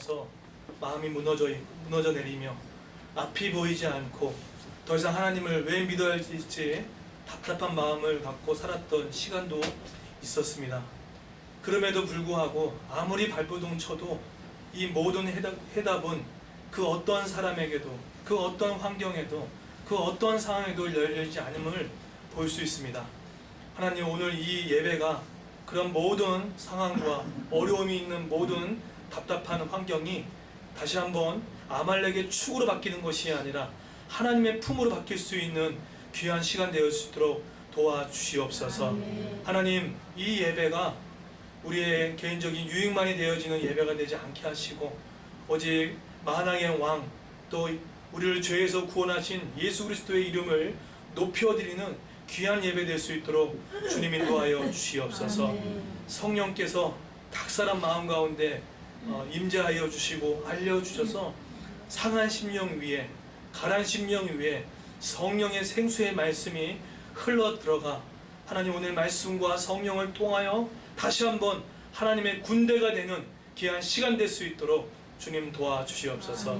나와서 마음이 무너져 내리며 앞이 보이지 않고 더 이상 하나님을 왜 믿어야 할지 답답한 마음을 갖고 살았던 시간도 있었습니다. 그럼에도 불구하고 아무리 발버둥 쳐도 이 모든 해답은 그 어떤 사람에게도, 그 어떤 환경에도, 그 어떤 상황에도 열리지 않음을 볼 수 있습니다. 하나님, 오늘 이 예배가 그런 모든 상황과 어려움이 있는 모든 답답한 환경이 다시 한번 아말렉의 축으로 바뀌는 것이 아니라 하나님의 품으로 바뀔 수 있는 귀한 시간 되어 수 있도록 도와주시옵소서. 하나님, 이 예배가 우리의 개인적인 유익만이 되어지는 예배가 되지 않게 하시고 오직 만왕의 왕, 또 우리를 죄에서 구원하신 예수 그리스도의 이름을 높여드리는 귀한 예배 될 수 있도록 주님 인도하여 주시옵소서. 성령께서 탁살한 마음 가운데 임재하여 주시고 알려주셔서 상한 심령 위에, 가란 심령 위에 성령의 생수의 말씀이 흘러 들어가 하나님 오늘 말씀과 성령을 통하여 다시 한번 하나님의 군대가 되는 귀한 시간 될 수 있도록 주님 도와주시옵소서.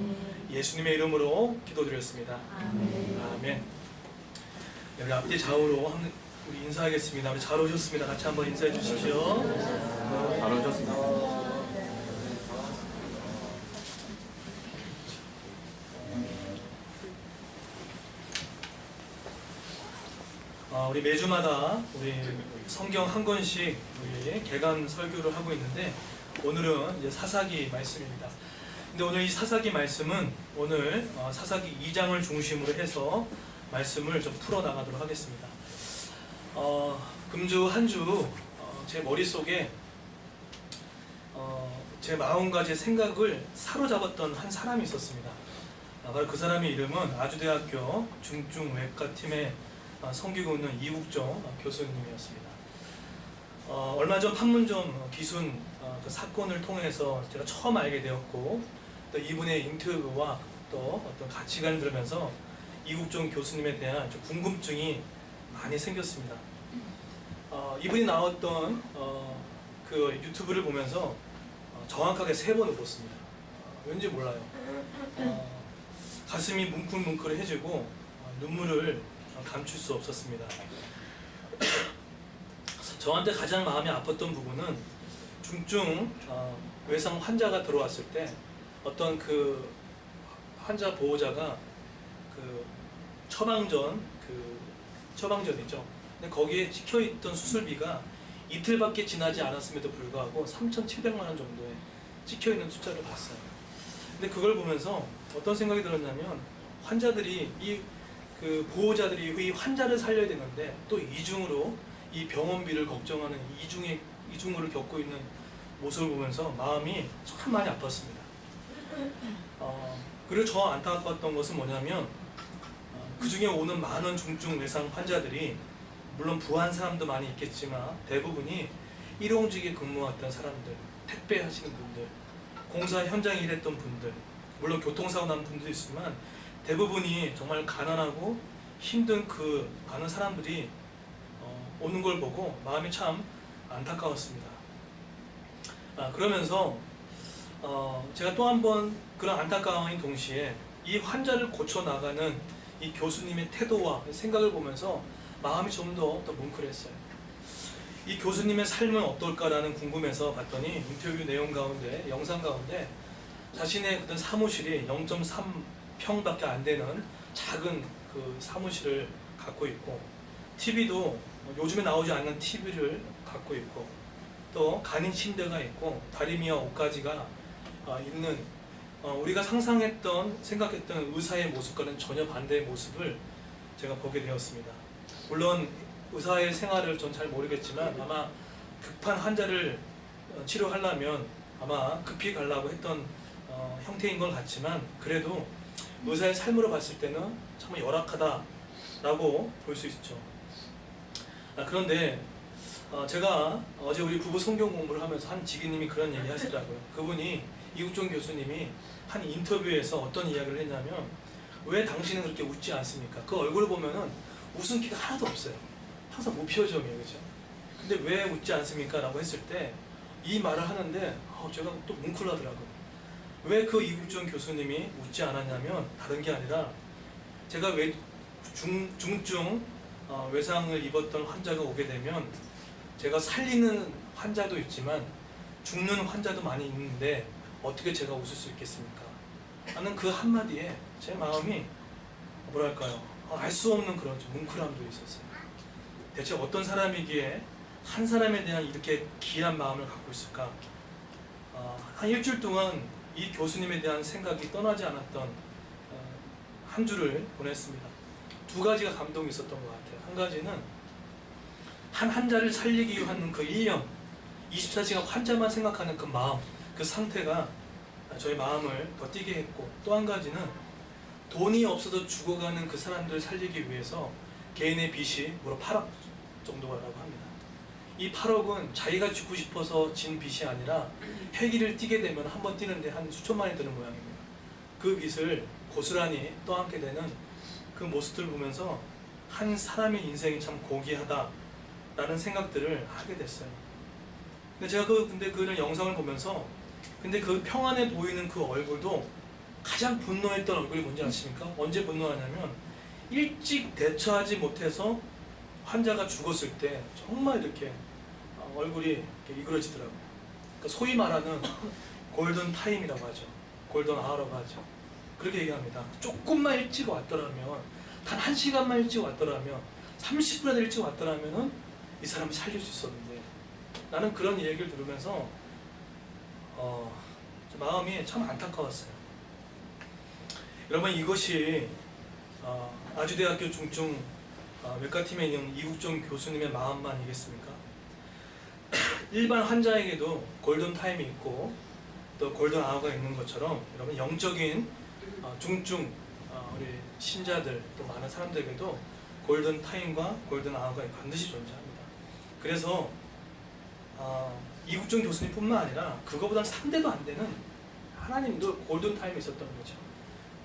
예수님의 이름으로 기도드렸습니다. 아멘. 우리 앞뒤 좌우로 우리 인사하겠습니다. 우리 잘 오셨습니다. 같이 한번 인사해 주십시오. 잘 오셨습니다. 우리 매주마다 우리 성경 한 권씩 우리 개관 설교를 하고 있는데 오늘은 이제 사사기 말씀입니다. 근데 오늘 이 사사기 말씀은 오늘 사사기 2장을 중심으로 해서 말씀을 좀 풀어나가도록 하겠습니다. 금주 한 주 제 머릿속에 제 마음과 제 생각을 사로잡았던 한 사람이 있었습니다. 바로 그 사람의 이름은 아주대학교 중증외과팀의 섬기고 있는 이국종 교수님이었습니다. 얼마 전 판문점 기순 그 사건을 통해서 제가 처음 알게 되었고 또 이분의 인터뷰와 또 어떤 가치관을 들으면서 이국종 교수님에 대한 좀 궁금증이 많이 생겼습니다. 이분이 나왔던 그 유튜브를 보면서 정확하게 3번을 봤습니다. 왠지 몰라요. 가슴이 뭉클뭉클해지고 눈물을 감출 수 없었습니다. 저한테 가장 마음이 아팠던 부분은 중증 외상 환자가 들어왔을 때 어떤 그 환자 보호자가 그 처방전이죠. 근데 거기에 찍혀있던 수술비가 이틀밖에 지나지 않았음에도 불구하고 3,700만 원 정도에 찍혀있는 숫자를 봤어요. 근데 그걸 보면서 어떤 생각이 들었냐면 환자들이 그 보호자들이 이 환자를 살려야 되는데 또 이중으로 이 병원비를 걱정하는 이중을 겪고 있는 모습을 보면서 마음이 참 많이 아팠습니다. 그리고 저 안타까웠던 것은 뭐냐면 그 중에 오는 많은 중증 외상 환자들이 물론 부한 사람도 많이 있겠지만 대부분이 일용직에 근무했던 사람들, 택배 하시는 분들, 공사 현장에 일했던 분들, 물론 교통사고 난 분들도 있지만 대부분이 정말 가난하고 힘든 그 많은 사람들이 오는 걸 보고 마음이 참 안타까웠습니다. 그러면서 제가 또 한 번 그런 안타까움인 동시에 이 환자를 고쳐나가는 이 교수님의 태도와 생각을 보면서 마음이 좀 더 뭉클했어요. 이 교수님의 삶은 어떨까라는 궁금해서 봤더니 인터뷰 내용 가운데, 영상 가운데 자신의 어떤 사무실이 0.3평밖에 안 되는 작은 그 사무실을 갖고 있고 TV도 요즘에 나오지 않는 TV를 갖고 있고 또 간이 침대가 있고 다리미와 옷가지가 있는 우리가 생각했던 의사의 모습과는 전혀 반대의 모습을 제가 보게 되었습니다. 물론 의사의 생활을 전 잘 모르겠지만 아마 급한 환자를 치료하려면 아마 급히 가려고 했던 형태인 것 같지만 그래도 의사의 삶으로 봤을 때는 정말 열악하다라고 볼 수 있죠. 그런데 제가 어제 우리 부부 성경 공부를 하면서 한 지기님이 그런 얘기 하시더라고요. 그분이 이국종 교수님이 한 인터뷰에서 어떤 이야기를 했냐면 왜 당신은 그렇게 웃지 않습니까? 그 얼굴을 보면은 웃음기가 하나도 없어요. 항상 무표정이에요. 그죠? 근데 왜 웃지 않습니까? 라고 했을 때 이 말을 하는데 제가 또 뭉클하더라고요. 왜 그 이국종 교수님이 웃지 않았냐면 다른 게 아니라 제가 왜 중증 외상을 입었던 환자가 오게 되면 제가 살리는 환자도 있지만 죽는 환자도 많이 있는데 어떻게 제가 웃을 수 있겠습니까? 하는 그 한마디에 제 마음이 뭐랄까요, 알 수 없는 그런 뭉클함도 있었어요. 대체 어떤 사람이기에 한 사람에 대한 이렇게 귀한 마음을 갖고 있을까? 한 일주일 동안 이 교수님에 대한 생각이 떠나지 않았던 한 주를 보냈습니다. 두 가지가 감동이 있었던 것 같아요. 한 가지는 한 환자를 살리기 위한 그 1년 24시간 환자만 생각하는 그 마음, 그 상태가 저의 마음을 더 뛰게 했고, 또 한 가지는 돈이 없어서 죽어가는 그 사람들을 살리기 위해서 개인의 빚이 무려 8억 정도라고 합니다. 이 8억은 자기가 죽고 싶어서 진 빚이 아니라 회기를 뛰게 되면 한 번 뛰는데 한 수천만이 드는 모양입니다. 그 빚을 고스란히 떠안게 되는 그 모습들을 보면서 한 사람의 인생이 참 고귀하다라는 생각들을 하게 됐어요. 근데 제가 그런 영상을 보면서 그 평안해 보이는 그 얼굴도 가장 분노했던 얼굴이 뭔지 아십니까? 언제 분노하냐면 일찍 대처하지 못해서 환자가 죽었을 때 정말 이렇게 얼굴이 이렇게 이그러지더라고요. 그러니까 소위 말하는 골든 타임이라고 하죠. 골든 아워라고 하죠. 그렇게 얘기합니다. 조금만 일찍 왔더라면, 단 1시간만 일찍 왔더라면, 30분이라도 일찍 왔더라면 이 사람을 살릴 수 있었는데, 나는 그런 얘기를 들으면서 마음이 참 안타까웠어요. 여러분, 이것이 아주대학교 중증 외과팀에 있는 이국종 교수님의 마음만이겠습니까? 일반 환자에게도 골든 타임이 있고 또 골든 아워가 있는 것처럼 여러분, 영적인 중증 우리 신자들, 또 많은 사람들에게도 골든 타임과 골든 아워가 반드시 존재합니다. 그래서 이국종 교수님뿐만 아니라 그거보다 상대도 안 되는 하나님도 골든 타임이 있었던 거죠.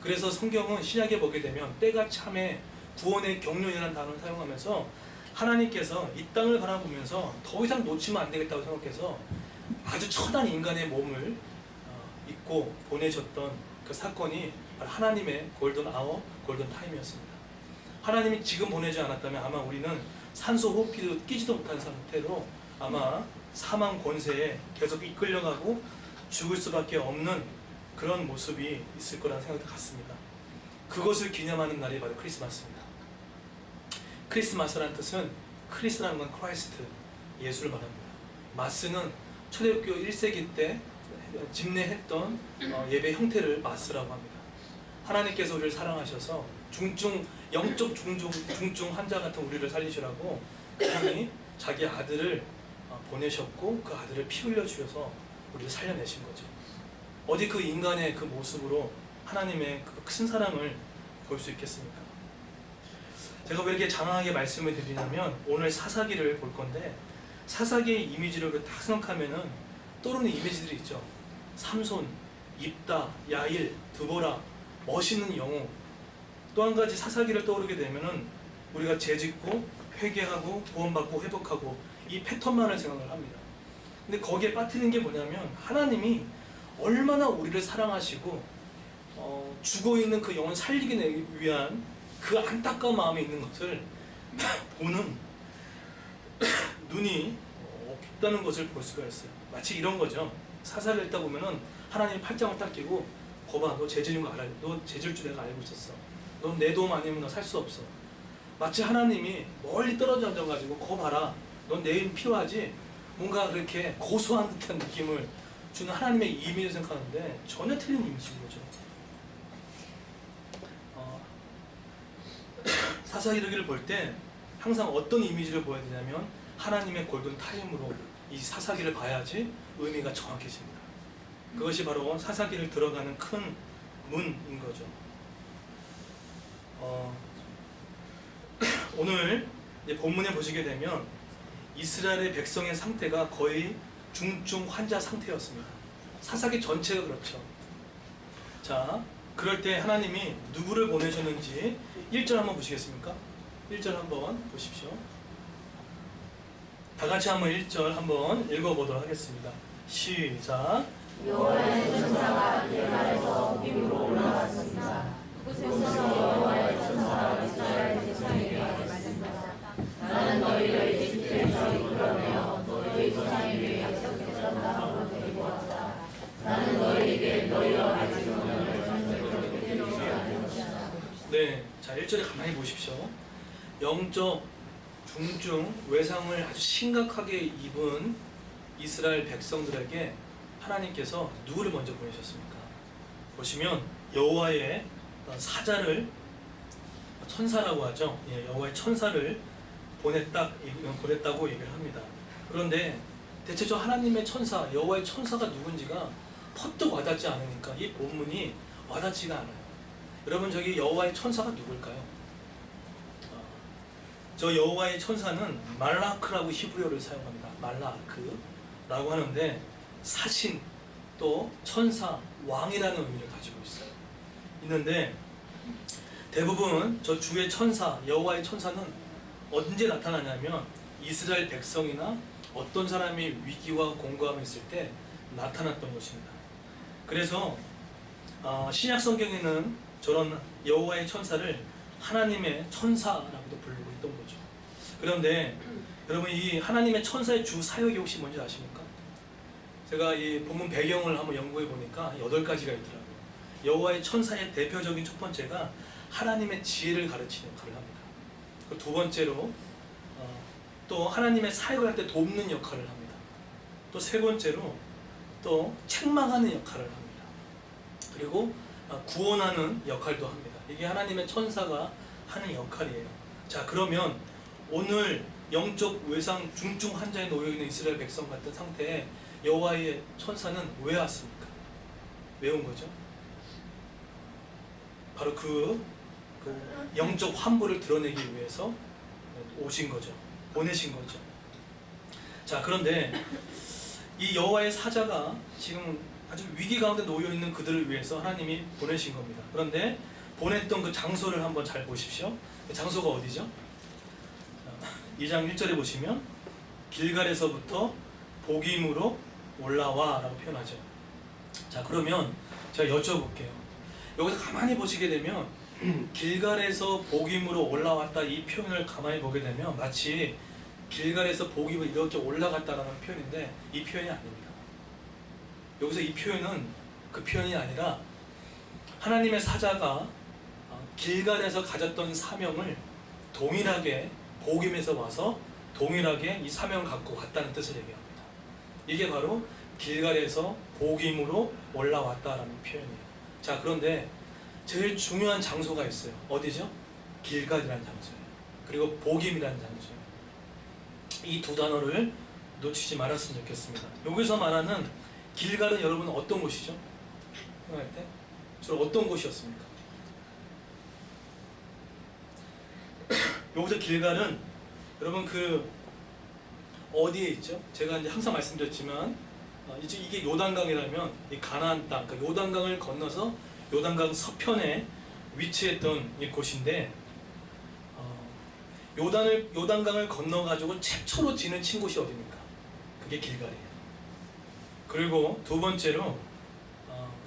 그래서 성경은 신약에 보게 되면 때가 참에 구원의 경륜이라는 단어를 사용하면서 하나님께서 이 땅을 바라보면서 더 이상 놓치면 안 되겠다고 생각해서 아주 천한 인간의 몸을 입고 보내셨던 그 사건이 바로 하나님의 골든 아워, 골든 타임이었습니다. 하나님이 지금 보내지 않았다면 아마 우리는 산소 호흡기도 끼지도 못한 상태로 아마 사망 권세에 계속 이끌려가고 죽을 수밖에 없는 그런 모습이 있을 거라는 생각도 같습니다. 그것을 기념하는 날이 바로 크리스마스입니다. 크리스마스라는 뜻은, 크리스라는 건 크라이스트, 예수를 말합니다. 마스는 초대교회 1세기 때 집례했던 예배 형태를 마스라고 합니다. 하나님께서 우리를 사랑하셔서 영적 중증 환자 같은 우리를 살리시라고 그분이 자기 아들을 보내셨고 그 아들을 피 흘려 주셔서 우리를 살려내신 거죠. 어디 그 인간의 그 모습으로 하나님의 그 큰 사랑을 볼 수 있겠습니까? 제가 왜 이렇게 장황하게 말씀을 드리냐면 오늘 사사기를 볼 건데, 사사기의 이미지를 딱 생각하면은 떠오르는 이미지들이 있죠. 삼손, 입다, 야일, 드보라, 멋있는 영웅. 또 한 가지 사사기를 떠오르게 되면은 우리가 죄짓고 회개하고 구원받고 회복하고 이 패턴만을 생각을 합니다. 근데 거기에 빠뜨리는 게 뭐냐면 하나님이 얼마나 우리를 사랑하시고 죽어있는 그 영혼 살리기 위한 그 안타까운 마음이 있는 것을 보는 눈이 없다는 것을 볼 수가 있어요. 마치 이런 거죠. 사사를 읽다 보면은 하나님이 팔짱을 딱 끼고, 거봐, 너 죄질인 거 알아. 너 죄질 줄 내가 알고 있었어. 넌 내 도움 아니면 너 살 수 없어. 마치 하나님이 멀리 떨어져 앉아가지고, 거 봐라, 넌 내 힘 필요하지? 뭔가 그렇게 고소한 듯한 느낌을 주는 하나님의 이미지를 생각하는데 전혀 틀린 이미지인 거죠. 사사기를 볼 때 항상 어떤 이미지를 보여야 되냐면 하나님의 골든 타임으로 이 사사기를 봐야지 의미가 정확해집니다. 그것이 바로 사사기를 들어가는 큰 문인 거죠. 오늘 본문에 보시게 되면 이스라엘의 백성의 상태가 거의 중증 환자 상태였습니다. 사사기 전체가 그렇죠. 자, 그럴 때 하나님이 누구를 보내셨는지 1절 한번 보시겠습니까? 1절 한번 보십시오. 다 같이 한번 1절 한번 읽어보도록 하겠습니다. 시작. 여호와의 천사가 길갈에서 보기로 올라왔습니다. 그곳에서 여호와의 천사가 이스라엘 백성에게 말씀하셨다. 나는 너희를 이집트에서 이끌어내어 너희 조상에게 약속했던 땅으로 데리고 왔다. 나는 너희에게 너희와 가진 언약을 절대로 깨뜨리지 않을 것이다. 네, 자 1절에 가만히 보십시오. 영적 중증 외상을 아주 심각하게 입은 이스라엘 백성들에게 하나님께서 누구를 먼저 보내셨습니까? 보시면 여호와의 사자를, 천사라고 하죠. 예, 여호와의 천사를 보냈다고 얘기를 합니다. 그런데 대체 저 하나님의 천사, 여호와의 천사가 누군지가 퍼뜩 와닿지 않으니까 이 본문이 와닿지가 않아요. 여러분, 저기 여호와의 천사가 누굴까요? 저 여호와의 천사는 말라크라고 히브리어를 사용합니다. 말라크라고 하는데 사신, 또 천사, 왕이라는 의미를 가지고 있는데 대부분 저 주의 천사, 여호와의 천사는 언제 나타나냐면 이스라엘 백성이나 어떤 사람이 위기와 공고함이 있을 때 나타났던 것입니다. 그래서 신약 성경에는 저런 여호와의 천사를 하나님의 천사라고도 부르고 있던 거죠. 그런데 여러분, 이 하나님의 천사의 주 사역이 혹시 뭔지 아십니까? 제가 이 본문 배경을 한번 연구해 보니까 8가지가 있더라고요. 여호와의 천사의 대표적인 첫 번째가 하나님의 지혜를 가르치는 역할을 합니다. 그리고 두 번째로 또 하나님의 사역을 할 때 돕는 역할을 합니다. 또 세 번째로 또 책망하는 역할을 합니다. 그리고 구원하는 역할도 합니다. 이게 하나님의 천사가 하는 역할이에요. 자, 그러면 오늘 영적 외상 중증 환자에 놓여있는 이스라엘 백성 같은 상태에 여호와의 천사는 왜 왔습니까? 왜 온 거죠? 바로 그 영적 환부를 드러내기 위해서 오신 거죠. 보내신 거죠. 자, 그런데 이 여호와의 사자가 지금 아주 위기 가운데 놓여 있는 그들을 위해서 하나님이 보내신 겁니다. 그런데 보냈던 그 장소를 한번 잘 보십시오. 그 장소가 어디죠? 2장 1절에 보시면 길갈에서부터 복임으로 올라와 라고 표현하죠. 자, 그러면 제가 여쭤볼게요. 여기서 가만히 보시게 되면 길갈에서 복임으로 올라왔다, 이 표현을 가만히 보게 되면 마치 길갈에서 복임으로 이렇게 올라갔다라는 표현인데 이 표현이 아닙니다. 여기서 이 표현은 그 표현이 아니라 하나님의 사자가 길갈에서 가졌던 사명을 동일하게 복임에서 와서 동일하게 이 사명을 갖고 왔다는 뜻을 얘기합니다. 이게 바로 길갈에서 복임으로 올라왔다라는 표현이에요. 자, 그런데 제일 중요한 장소가 있어요. 어디죠? 길갈이라는 장소예요. 그리고 복임이라는 장소예요. 이 두 단어를 놓치지 말았으면 좋겠습니다. 여기서 말하는 길갈은 여러분 어떤 곳이죠? 생각할 때 주로 어떤 곳이었습니까? 여기서 길갈은 여러분 그 어디에 있죠? 제가 이제 항상 말씀드렸지만 이제 이게 요단강이라면 이 가나안 땅, 그러니까 요단강을 건너서 요단강 서편에 위치했던 이 곳인데 요단강을 건너가지고 최초로 지는 친 곳이 어디입니까? 그게 길갈이에요. 그리고 두 번째로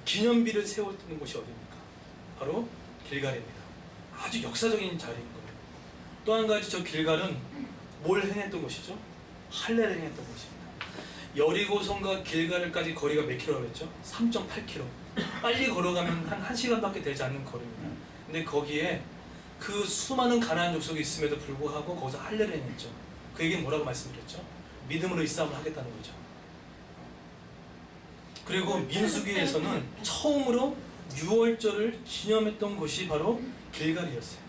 기념비를 세웠던 곳이 어디입니까? 바로 길갈입니다. 아주 역사적인 자리인 거예요. 또 한 가지 저 길갈은 뭘 행했던 곳이죠? 할례를 행했던 곳입니다. 여리고성과 길갈까지 거리가 몇 킬로라고 했죠? 3.8km. 빨리 걸어가면 한 1시간밖에 되지 않는 거리입니다. 근데 거기에 그 수많은 가나안 족속이 있음에도 불구하고 거기서 할례를 행했죠. 그 얘기는 뭐라고 말씀드렸죠? 믿음으로 이 싸움을 하겠다는 거죠. 그리고 민수기에서는 처음으로 유월절을 기념했던 곳이 바로 길갈이었어요.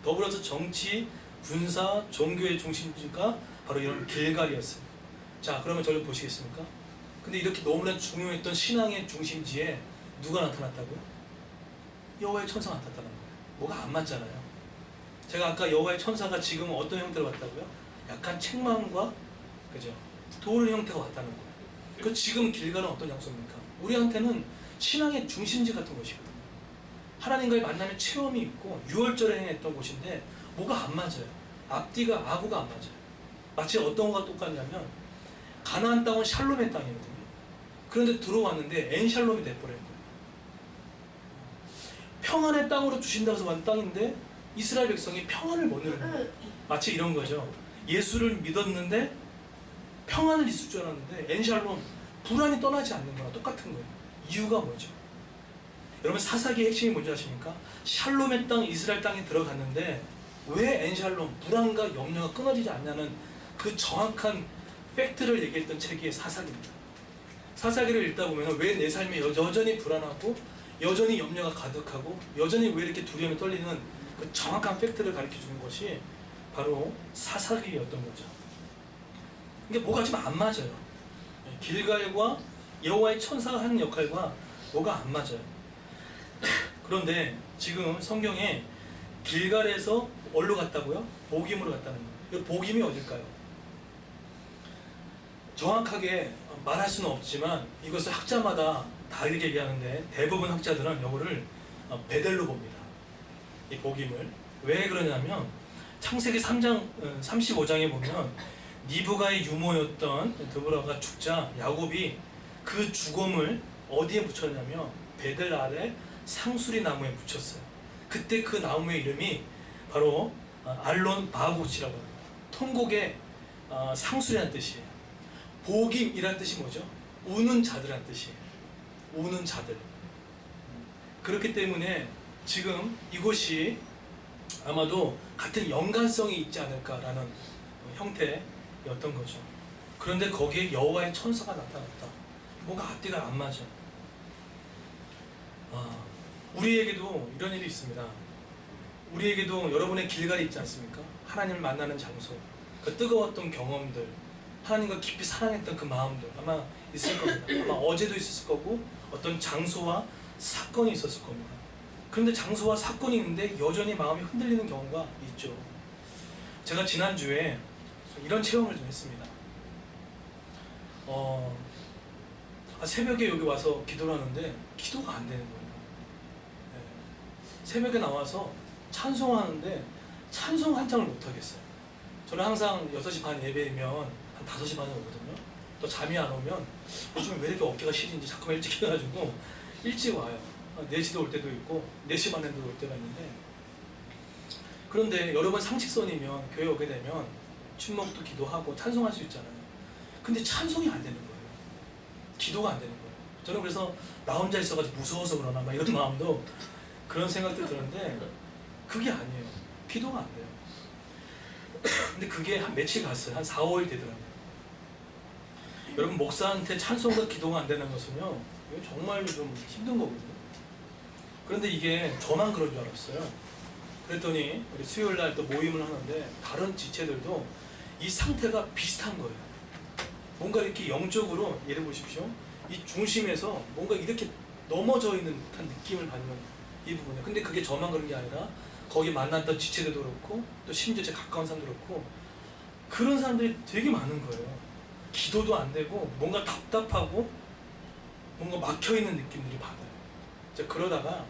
더불어서 정치, 군사, 종교의 중심지가 바로 이런 길갈이었어요. 자, 그러면 저를 보시겠습니까? 근데 이렇게 너무나 중요했던 신앙의 중심지에 누가 나타났다고요? 여호와의 천사가 나타났다는 거예요. 뭐가 안 맞잖아요. 제가 아까 여호와의 천사가 지금 어떤 형태로 왔다고요? 약간 책망과 그죠? 도울 형태가 왔다는 거예요. 그 지금 길갈은 어떤 장소입니까? 우리한테는 신앙의 중심지 같은 곳이거든요. 하나님과의 만남의 체험이 있고 유월절에 행했던 곳인데 뭐가 안 맞아요. 앞뒤가 아구가 안 맞아요. 마치 어떤 거가 똑같냐면 가나안 땅은 샬롬의 땅이거든요. 그런데 들어왔는데 엔샬롬이 돼버린 거예요. 평안의 땅으로 주신다고 해서 완 땅인데 이스라엘 백성이 평안을 못 누리는 거예요. 마치 이런 거죠. 예수를 믿었는데 평안을 있을 줄 알았는데 엔샬롬, 불안이 떠나지 않는 거랑 똑같은 거예요. 이유가 뭐죠? 여러분, 사사기의 핵심이 뭔지 아십니까? 샬롬의 땅, 이스라엘 땅에 들어갔는데 왜 엔샬롬, 불안과 염려가 끊어지지 않냐는 그 정확한 팩트를 얘기했던 책이 사사기입니다. 사사기를 읽다 보면 왜 내 삶이 여전히 불안하고 여전히 염려가 가득하고 여전히 왜 이렇게 두려움이 떨리는 그 정확한 팩트를 가르쳐주는 것이 바로 사사기였던 거죠. 이게 뭐가 좀 안 맞아요. 길갈과 여호와의 천사가 하는 역할과 뭐가 안 맞아요. 그런데 지금 성경에 길갈에서 어디로 갔다고요? 복임으로 갔다는 거예요. 이 복임이 어딜까요? 정확하게 말할 수는 없지만 이것을 학자마다 다르게 얘기하는데 대부분 학자들은 이거를 베델로 봅니다. 이 복임을. 왜 그러냐면 창세기 3장 35장에 보면 니브가의 유모였던 드보라가 죽자 야곱이 그 죽음을 어디에 붙였냐면 베델 아래 상수리 나무에 붙였어요. 그때 그 나무의 이름이 바로 알론 바고치라고 합니다. 통곡의 상수리라는 뜻이에요. 복임이라는 뜻이 뭐죠? 우는 자들이라는 뜻이에요. 우는 자들. 그렇기 때문에 지금 이곳이 아마도 같은 연관성이 있지 않을까라는 형태였던 거죠. 그런데 거기에 여호와의 천사가 나타났다. 뭔가 앞뒤가 안 맞아요. 우리에게도 이런 일이 있습니다. 우리에게도 여러분의 길갈이 있지 않습니까? 하나님을 만나는 장소, 그 뜨거웠던 경험들, 하나님과 깊이 사랑했던 그 마음들 아마 있을 겁니다. 아마 어제도 있었을 거고 어떤 장소와 사건이 있었을 겁니다. 그런데 장소와 사건이 있는데 여전히 마음이 흔들리는 경우가 있죠. 제가 지난주에 이런 체험을 좀 했습니다. 새벽에 여기 와서 기도를 하는데 기도가 안 되는 거예요. 새벽에 나와서 찬송하는데 찬송 한 장을 못 하겠어요. 저는 항상 6시 반 예배면 한 5시 반에 오거든요. 또 잠이 안 오면 요즘에 왜 이렇게 어깨가 시린지 자꾸만 일찍 해가지고 일찍 와요. 4시도 올 때도 있고 4시 반에도 올 때가 있는데, 그런데 여러 번 상식선이면 교회 오게 되면 춘목도 기도하고 찬송할 수 있잖아요. 근데 찬송이 안 되는 거예요. 기도가 안 되는 거예요. 저는 그래서 나 혼자 있어가지고 무서워서 그러나 막 이런 마음도 그런 생각도 드는데 그게 아니에요. 기도가 안 돼요. 근데 그게 한 며칠 갔어요. 한 4, 5일 되더라고요. 여러분, 목사한테 찬송과 기도가 안 되는 것은요, 이거 정말로 좀 힘든 거거든요. 그런데 이게 저만 그런 줄 알았어요. 그랬더니 우리 수요일 날 또 모임을 하는데 다른 지체들도 이 상태가 비슷한 거예요. 뭔가 이렇게 영적으로, 예를 보십시오, 이 중심에서 뭔가 이렇게 넘어져 있는 듯한 느낌을 받는 이 부분이에요. 근데 그게 저만 그런 게 아니라 거기 만났던 지체들도 그렇고 또 심지어 제 가까운 사람도 그렇고 그런 사람들이 되게 많은 거예요. 기도도 안 되고 뭔가 답답하고 뭔가 막혀있는 느낌들이 받아요. 이제 그러다가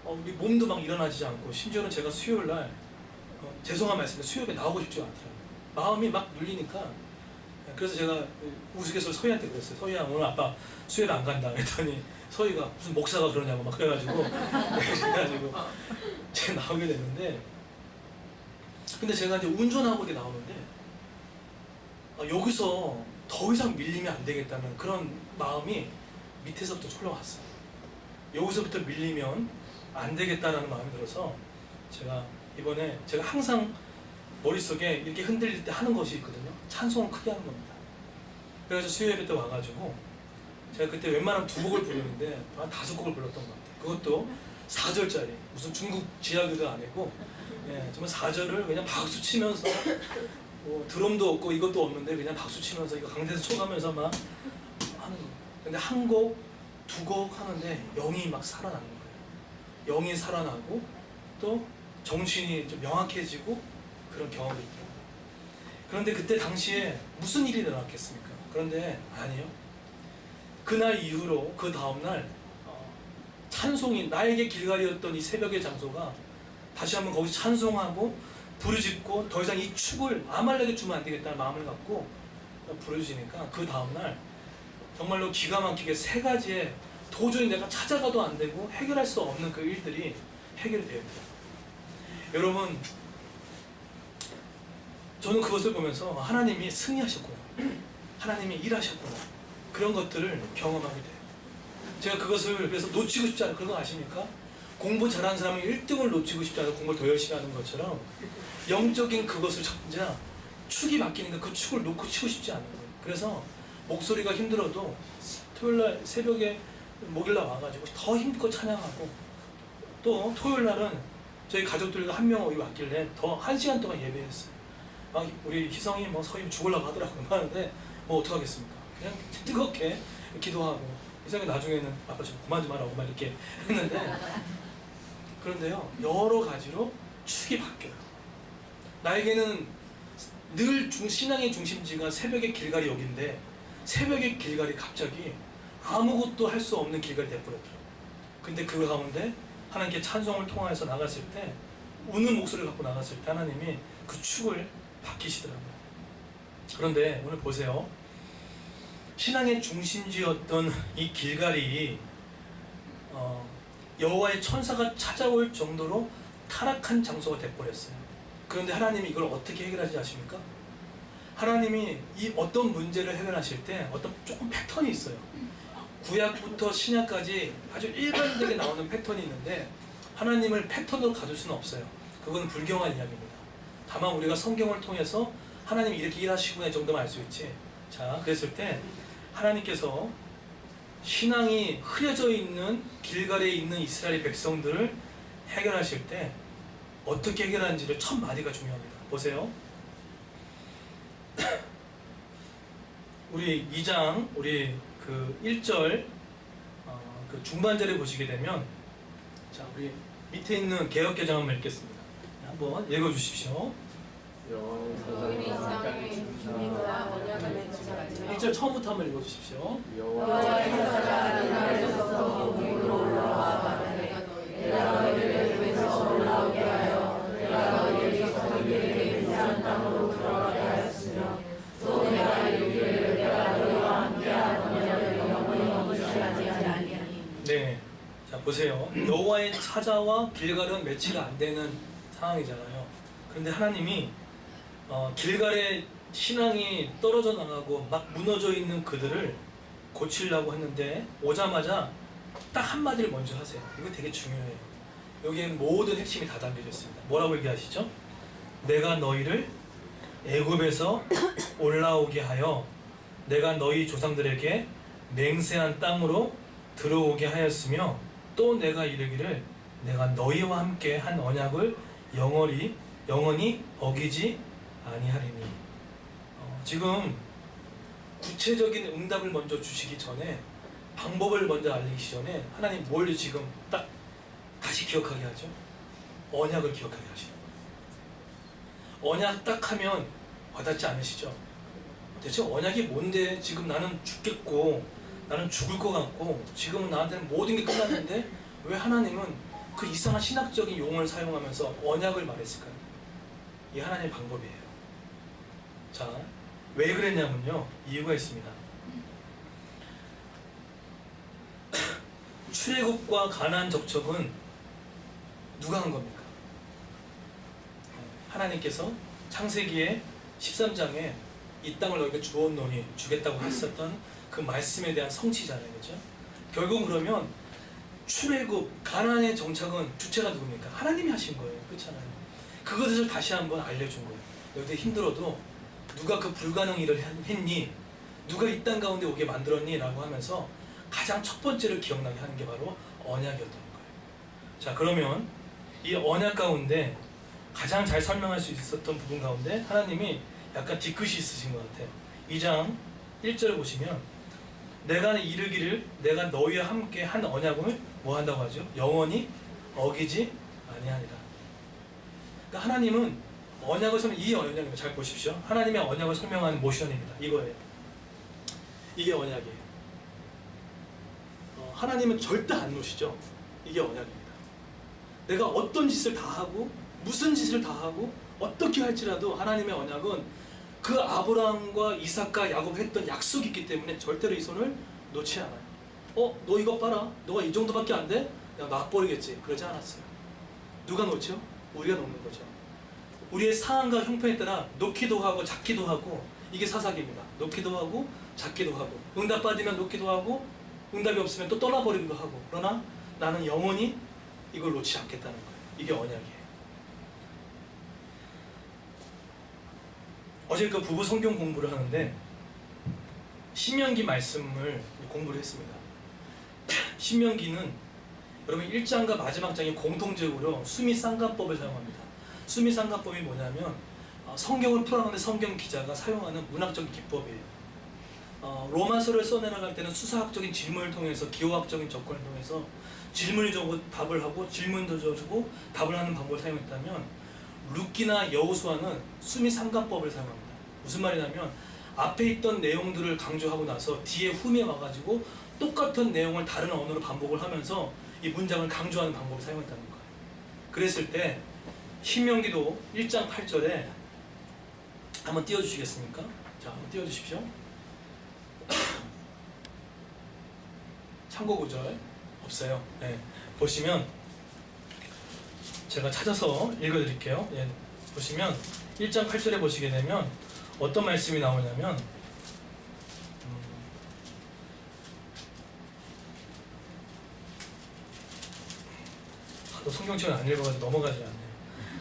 우리 몸도 막 일어나지 않고, 심지어는 제가 수요일날 죄송한 말씀인데 수요일에 나오고 싶지 않더라고요. 마음이 막 눌리니까. 그래서 제가 우스갯소리 서희한테 그랬어요. 서희야, 오늘 아빠 수요일 안 간다 했더니 서희가 무슨 목사가 그러냐고 막 그래가지고 그래가지고 제가 나오게 됐는데, 근데 제가 이제 운전하고 이렇게 나오는데 여기서 더 이상 밀리면 안 되겠다는 그런 마음이 밑에서부터 올라왔어요. 여기서부터 밀리면 안 되겠다라는 마음이 들어서 제가 이번에, 제가 항상 머릿속에 이렇게 흔들릴 때 하는 것이 있거든요. 찬송을 크게 하는 겁니다. 그래서 수요 예배 때 와가지고 제가 그때 웬만하면 2곡을 부르는데 한 5곡을 불렀던 것 같아요. 그것도 4절짜리, 무슨 중국 지하교도 아니고 정말 4절을 그냥 박수 치면서, 드럼도 없고 이것도 없는데 그냥 박수 치면서 이거 강대에서 쳐가면서 막 하는 거예요. 근데 한 곡, 2곡 하는데 영이 막 살아나는 거예요. 영이 살아나고 또 정신이 좀 명확해지고 그런 경험이 있더라고요. 그런데 그때 당시에 무슨 일이 일어났겠습니까? 그런데 아니요. 그날 이후로 그 다음날 찬송이, 나에게 길갈이었던 이 새벽의 장소가 다시 한번 거기서 찬송하고 부르짖고 더 이상 이 축을 아말렉에 주면 안 되겠다는 마음을 갖고 부르짖으니까 그 다음날 정말로 기가 막히게 세 가지의 도저히 내가 찾아가도 안 되고 해결할 수 없는 그 일들이 해결됩니다. 여러분, 저는 그것을 보면서 하나님이 승리하셨구나, 하나님이 일하셨구나, 그런 것들을 경험하게 돼요. 제가 그것을 그래서 놓치고 싶지 않은, 그런 거 아십니까? 공부 잘하는 사람은 1등을 놓치고 싶지 않고 공부를 더 열심히 하는 것처럼 영적인 그것을 진짜 축이 바뀌니까 그 축을 놓고 치고 싶지 않은 거예요. 그래서 목소리가 힘들어도 토요일날 새벽에 목요일날 와가지고 더 힘껏 찬양하고, 또 토요일날은 저희 가족들과 한 명 왔길래 더 1시간 동안 예배했어요. 막 우리 희성이 뭐 서희 죽으려고 하더라고요. 하는데 뭐 어떡하겠습니까? 그냥 뜨겁게 기도하고, 희성이 나중에는 아빠 좀 그만 좀 하라고 막 이렇게 했는데, 그런데요, 여러 가지로 축이 바뀌어요. 나에게는 늘 신앙의 중심지가 새벽의 길갈이 여기인데, 새벽의 길갈이 갑자기 아무것도 할 수 없는 길갈이 돼버렸더라고요. 근데 그 가운데 하나님께 찬송을 통해서 나갔을 때, 우는 목소리를 갖고 나갔을 때 하나님이 그 축을 바뀌시더라고요. 그런데 오늘 보세요. 신앙의 중심지였던 이 길갈이 여호와의 천사가 찾아올 정도로 타락한 장소가 돼버렸어요. 그런데 하나님이 이걸 어떻게 해결하지 아십니까? 하나님이 이 어떤 문제를 해결하실 때 어떤 조금 패턴이 있어요. 구약부터 신약까지 아주 일반되게 나오는 패턴이 있는데, 하나님을 패턴으로 가둘 수는 없어요. 그건 불경한 이야기입니다. 다만 우리가 성경을 통해서 하나님이 이렇게 일하시구나 정도만 알 수 있지. 자, 그랬을 때 하나님께서 신앙이 흐려져 있는 길갈에 있는 이스라엘 백성들을 해결하실 때 어떻게 해결하는지를 첫 마디가 중요합니다. 보세요. 우리 2장 우리 그 1절 그 중반절에 보시게 되면, 자, 우리 밑에 있는 개역개정 한번 읽겠습니다. 한번 읽어주십시오. 너희는 이스라엘 주민과 언약을 맺지 말지며 1절 처음부터 한번 읽어주십시오. 여호와의 천사가 길갈에서 우리로 올라와 말하되 내가 너희를 애굽에서 올라오게 하여 내가 너희를 이스라엘에게 맹세한 땅으로 들어가게 하였으며, 또 내가 이르기를 내가 너희와 함께한 언약을 영원히 무시하지 아니하니. 네, 자 보세요. 여호와의 사자와 길갈은 매치가 안 되는 상황이잖아요. 그런데 하나님이 길갈의 신앙이 떨어져 나가고 막 무너져 있는 그들을 고치려고 했는데, 오자마자 딱 한마디를 먼저 하세요. 이거 되게 중요해요. 여기에 모든 핵심이 다 담겨져 있습니다. 뭐라고 얘기하시죠? 내가 너희를 애굽에서 올라오게 하여 내가 너희 조상들에게 맹세한 땅으로 들어오게 하였으며, 또 내가 이르기를 내가 너희와 함께 한 언약을 영원히 어기지 아니하리니. 지금 구체적인 응답을 먼저 주시기 전에, 방법을 먼저 알리기 전에 하나님 뭘 지금 딱 다시 기억하게 하죠? 언약을 기억하게 하시는 거예요. 언약 딱 하면 와닿지 않으시죠? 대체 언약이 뭔데? 지금 나는 죽겠고 나는 죽을 것 같고 지금은 나한테는 모든 게 끝났는데 왜 하나님은 그 이상한 신학적인 용어를 사용하면서 언약을 말했을까요? 이 하나님의 방법이에요. 자, 왜 그랬냐면요, 이유가 있습니다. 출애굽과 가나안 적척은 누가 한 겁니까? 하나님께서 창세기에 13장에 이 땅을 너희에게 주었노니 주겠다고 했었던 그 말씀에 대한 성취잖아요, 그렇죠? 결국 그러면 출애굽 가나안의 정착은 주체가 누굽니까? 하나님이 하신 거예요, 그렇잖아요. 그것을 다시 한번 알려준 거예요. 너희들 힘들어도 누가 그 불가능 일을 했니? 누가 이 땅 가운데 오게 만들었니? 라고 하면서 가장 첫 번째를 기억나게 하는 게 바로 언약이었던 거예요. 자, 그러면 이 언약 가운데 가장 잘 설명할 수 있었던 부분 가운데 하나님이 약간 뒤끝이 있으신 것 같아요. 2장 1절을 보시면 내가 이르기를 내가 너희와 함께 한 언약을 뭐 한다고 하죠? 영원히 어기지 아니하니라. 그러니까 하나님은 언약을 설명, 이 언약입니다. 잘 보십시오. 하나님의 언약을 설명하는 모션입니다. 이거예요. 이게 언약이에요. 하나님은 절대 안 놓으시죠. 이게 언약입니다. 내가 어떤 짓을 다 하고 무슨 짓을 다 하고 어떻게 할지라도 하나님의 언약은 그 아브라함과 이삭과 야곱 했던 약속이 있기 때문에 절대로 이 손을 놓지 않아요. 너 이거 봐라. 너가 이 정도밖에 안 돼? 내가 막 버리겠지. 그러지 않았어요. 누가 놓죠? 우리가 놓는 거죠. 우리의 상황과 형편에 따라 놓기도 하고 잡기도 하고, 이게 사사기입니다. 놓기도 하고 잡기도 하고, 응답 받으면 놓기도 하고, 응답이 없으면 또 떠나버리기도 하고. 그러나 나는 영원히 이걸 놓지 않겠다는 거예요. 이게 언약이에요. 어제 그 부부 성경 공부를 하는데 신명기 말씀을 공부를 했습니다. 신명기는 여러분 1장과 마지막 장이 공통적으로 수미상관법을 사용합니다. 수미상관법이 뭐냐면 성경을 풀어가는데 성경 기자가 사용하는 문학적인 기법이에요. 로마서를 써내려갈 때는 수사학적인 질문을 통해서, 기호학적인 접근을 통해서 질문을 주고 답을 하고, 질문도 주고 답을 하는 방법을 사용했다면, 룻기나 여호수아는 수미상관법을 사용합니다. 무슨 말이냐면 앞에 있던 내용들을 강조하고 나서 뒤에 흠에 와가지고 똑같은 내용을 다른 언어로 반복을 하면서 이 문장을 강조하는 방법을 사용했다는 거예요. 그랬을 때 신명기도 1장 8절에 한번 띄워주시겠습니까? 자, 한번 띄워주십시오. 참고 구절 없어요. 네. 보시면 제가 찾아서 읽어드릴게요. 예. 보시면 1장 8절에 보시게 되면 어떤 말씀이 나오냐면 성경책을 안 읽어가지고 넘어가지 않네요.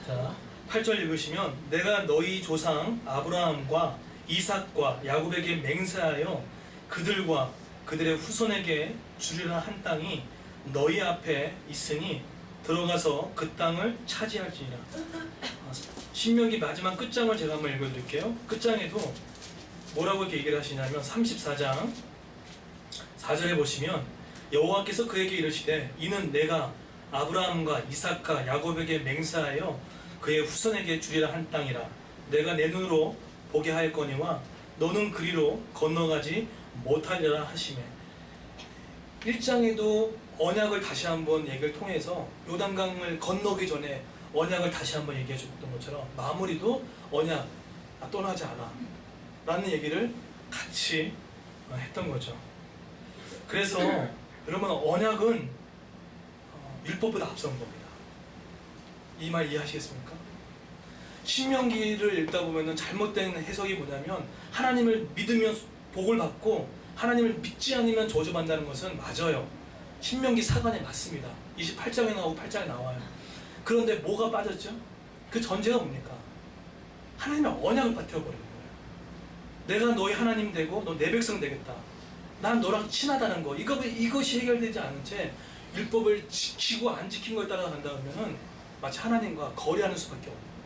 자, 8절 읽으시면 내가 너희 조상 아브라함과 이삭과 야곱에게 맹세하여 그들과 그들의 후손에게 주리라 한 땅이 너희 앞에 있으니 들어가서 그 땅을 차지할지니라. 신명기 마지막 끝장을 제가 한번 읽어드릴게요. 끝장에도 뭐라고 이렇게 얘기를 하시냐면 34장 4절에 보시면 여호와께서 그에게 이르시되 이는 내가 아브라함과 이삭과 야곱에게 맹세하여 그의 후손에게 주리라 한 땅이라. 내가 내 눈으로 보게 할 거니와 너는 그리로 건너가지 못하리라 하시매. 1장에도 언약을 다시 한번 얘기를 통해서 요단강을 건너기 전에 언약을 다시 한번 얘기해 줬던 것처럼 마무리도 언약 떠나지 않아 라는 얘기를 같이 했던 거죠. 그래서 여러분 언약은 율법보다 앞선 겁니다. 이 말 이해하시겠습니까? 신명기를 읽다 보면 잘못된 해석이 뭐냐면 하나님을 믿으면 복을 받고 하나님을 믿지 않으면 저주받는다는 것은 맞아요. 신명기 4관에 맞습니다. 28장에 나오고 8장에 나와요. 그런데 뭐가 빠졌죠? 그 전제가 뭡니까? 하나님의 언약을 빠뜨려버리는 거예요. 내가 너희 하나님 되고 너 내 백성 되겠다. 난 너랑 친하다는 거. 이것이 해결되지 않은 채 율법을 지키고 안 지킨 거에 따라간다 그러면은 마치 하나님과 거래하는 수밖에 없는 거예요.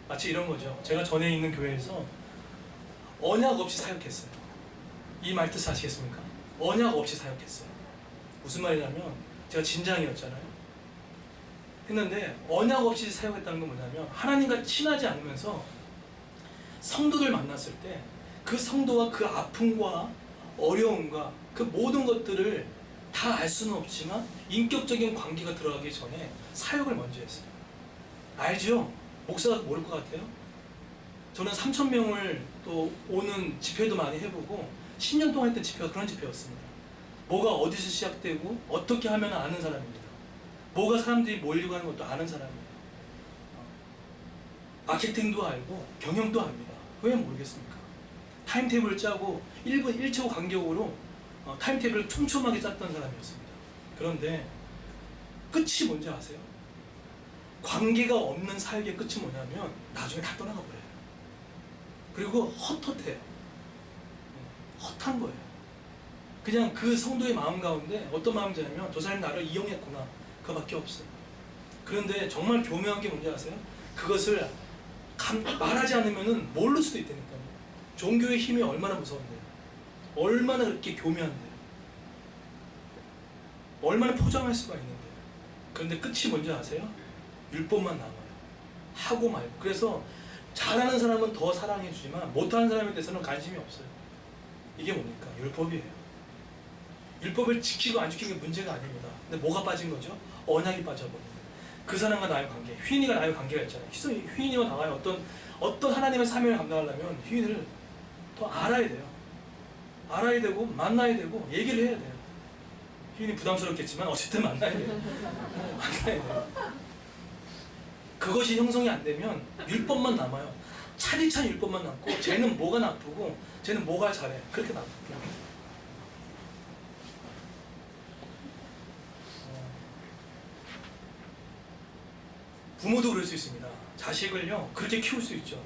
마치 이런 거죠. 제가 전에 있는 교회에서 언약 없이 사역했어요. 이 말 뜻 아시겠습니까? 언약 없이 사역했어요. 무슨 말이냐면 제가 진장이었잖아요. 했는데 언약 없이 사역했다는 건 뭐냐면 하나님과 친하지 않으면서 성도들 만났을 때 그 성도와 그 아픔과 어려움과 그 모든 것들을 다 알 수는 없지만 인격적인 관계가 들어가기 전에 사역을 먼저 했어요. 알죠? 목사가 모를 것 같아요? 저는 3,000명을 또 오는 집회도 많이 해보고 10년 동안 했던 집회가 그런 집회였습니다. 뭐가 어디서 시작되고 어떻게 하면 아는 사람입니다. 뭐가 사람들이 모이려고 하는 것도 아는 사람이에요. 마케팅도 알고 경영도 압니다. 왜 모르겠습니까? 타임테이블을 짜고 1분 1초 간격으로 타임테이블을 촘촘하게 짰던 사람이었습니다. 그런데 끝이 뭔지 아세요? 관계가 없는 사역의 끝이 뭐냐면 나중에 다 떠나가 버려요. 그리고 헛헛해요. 헛한 거예요. 그냥 그 성도의 마음 가운데 어떤 마음이냐면 저 사람이 나를 이용했구나. 그거밖에 없어요. 그런데 정말 교묘한 게 뭔지 아세요? 그것을 말하지 않으면 모를 수도 있다니까요. 종교의 힘이 얼마나 무서운데요. 얼마나 그렇게 교묘한데요. 얼마나 포장할 수가 있는데요. 그런데 끝이 뭔지 아세요? 율법만 남아요. 하고 말고. 그래서 잘하는 사람은 더 사랑해주지만 못하는 사람에 대해서는 관심이 없어요. 이게 뭡니까? 율법이에요. 율법을 지키고 안 지키는 게 문제가 아닙니다. 근데 뭐가 빠진 거죠? 언약이 빠져버린 거예요. 그 사람과 나의 관계, 휘인이가 나의 관계가 있잖아요. 휘인이와 나와의 어떤 하나님의 사명을 감당하려면 휘인을 더 알아야 돼요. 알아야 되고 만나야 되고 얘기를 해야 돼요. 휘인이 부담스럽겠지만 어쨌든 만나야 돼요. 만나야 돼요. 그것이 형성이 안 되면 율법만 남아요. 차디찬 율법만 남고 쟤는 뭐가 나쁘고 쟤는 뭐가 잘해. 그렇게 남아요. 부모도 그럴 수 있습니다. 자식을요 그렇게 키울 수 있죠.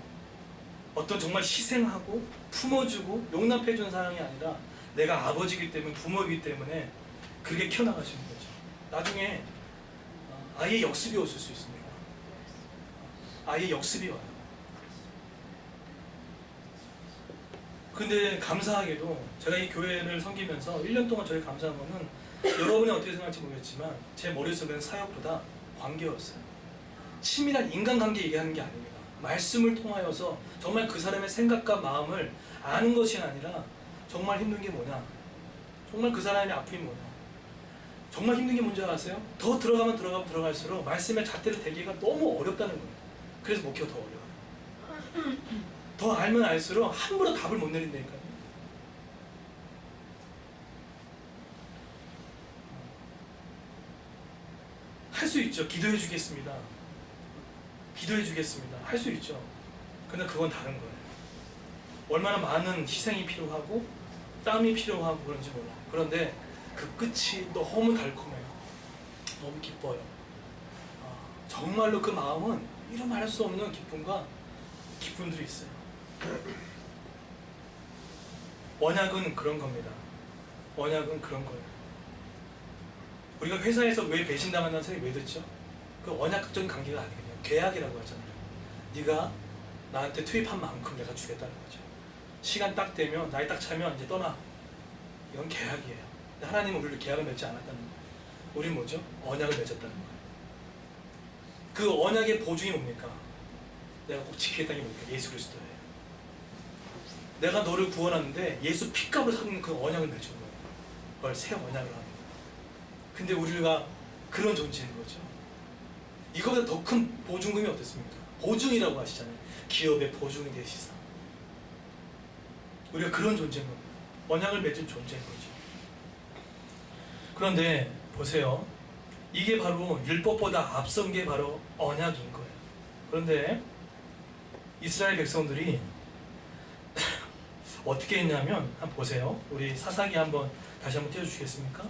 어떤 정말 희생하고 품어주고 용납해주는 사랑이 아니라 내가 아버지이기 때문에 부모이기 때문에 그렇게 키워나갈 수 있는 거죠. 나중에 아이의 역습이 왔을 수 있습니다. 아이의 역습이 와요. 근데 감사하게도 제가 이 교회를 섬기면서 1년 동안 저희 감사한 거는 여러분이 어떻게 생각할지 모르겠지만 제 머릿속에는 사역보다 관계였어요. 친밀한 인간관계 얘기하는 게 아닙니다. 말씀을 통하여서 정말 그 사람의 생각과 마음을 아는 것이 아니라 정말 힘든 게 뭐냐, 정말 그 사람의 아픔이 뭐냐, 정말 힘든 게 뭔지 아세요? 더 들어가면 들어갈수록 말씀의 잣대를 대기가 너무 어렵다는 거예요. 그래서 목회가 더 어려워요. 더 알면 알수록 함부로 답을 못 내린다니까요. 할 수 있죠. 기도해 주겠습니다. 기도해 주겠습니다. 할 수 있죠. 근데 그건 다른 거예요. 얼마나 많은 희생이 필요하고 땀이 필요하고 그런지 몰라요. 그런데 그 끝이 너무 달콤해요. 너무 기뻐요. 정말로 그 마음은 이루 말할 수 없는 기쁨과 기쁨들이 있어요. 언약은 그런 겁니다. 언약은 그런 거예요. 우리가 회사에서 왜 배신당한다는 소리 왜 듣죠? 그 언약적인 관계가 아니거든요. 계약이라고 하잖아요. 네가 나한테 투입한 만큼 내가 주겠다는 거죠. 시간 딱 되면 나이 딱 차면 이제 떠나. 이건 계약이에요. 근데 하나님은 우리를 계약을 맺지 않았다는 거예요. 우린 뭐죠? 언약을 맺었다는 거예요. 그 언약의 보증이 뭡니까? 내가 꼭 지키겠다는 게 뭡니까? 예수 그리스도예요. 내가 너를 구원하는데 예수 피값으로 사는 그 언약을 맺은 거예요. 그걸 새 언약을 하는 거예요. 근데 우리가 그런 존재인 거죠. 이거보다 더 큰 보증금이 어떻습니까? 보증이라고 하시잖아요. 기업의 보증이 되시사. 우리가 그런 존재인 겁니다. 언약을 맺은 존재인 거죠. 그런데 보세요. 이게 바로 율법보다 앞선 게 바로 언약인 거예요. 그런데 이스라엘 백성들이 어떻게 했냐면 한번 보세요. 우리 사사기 한번 다시 한번 띄워주시겠습니까?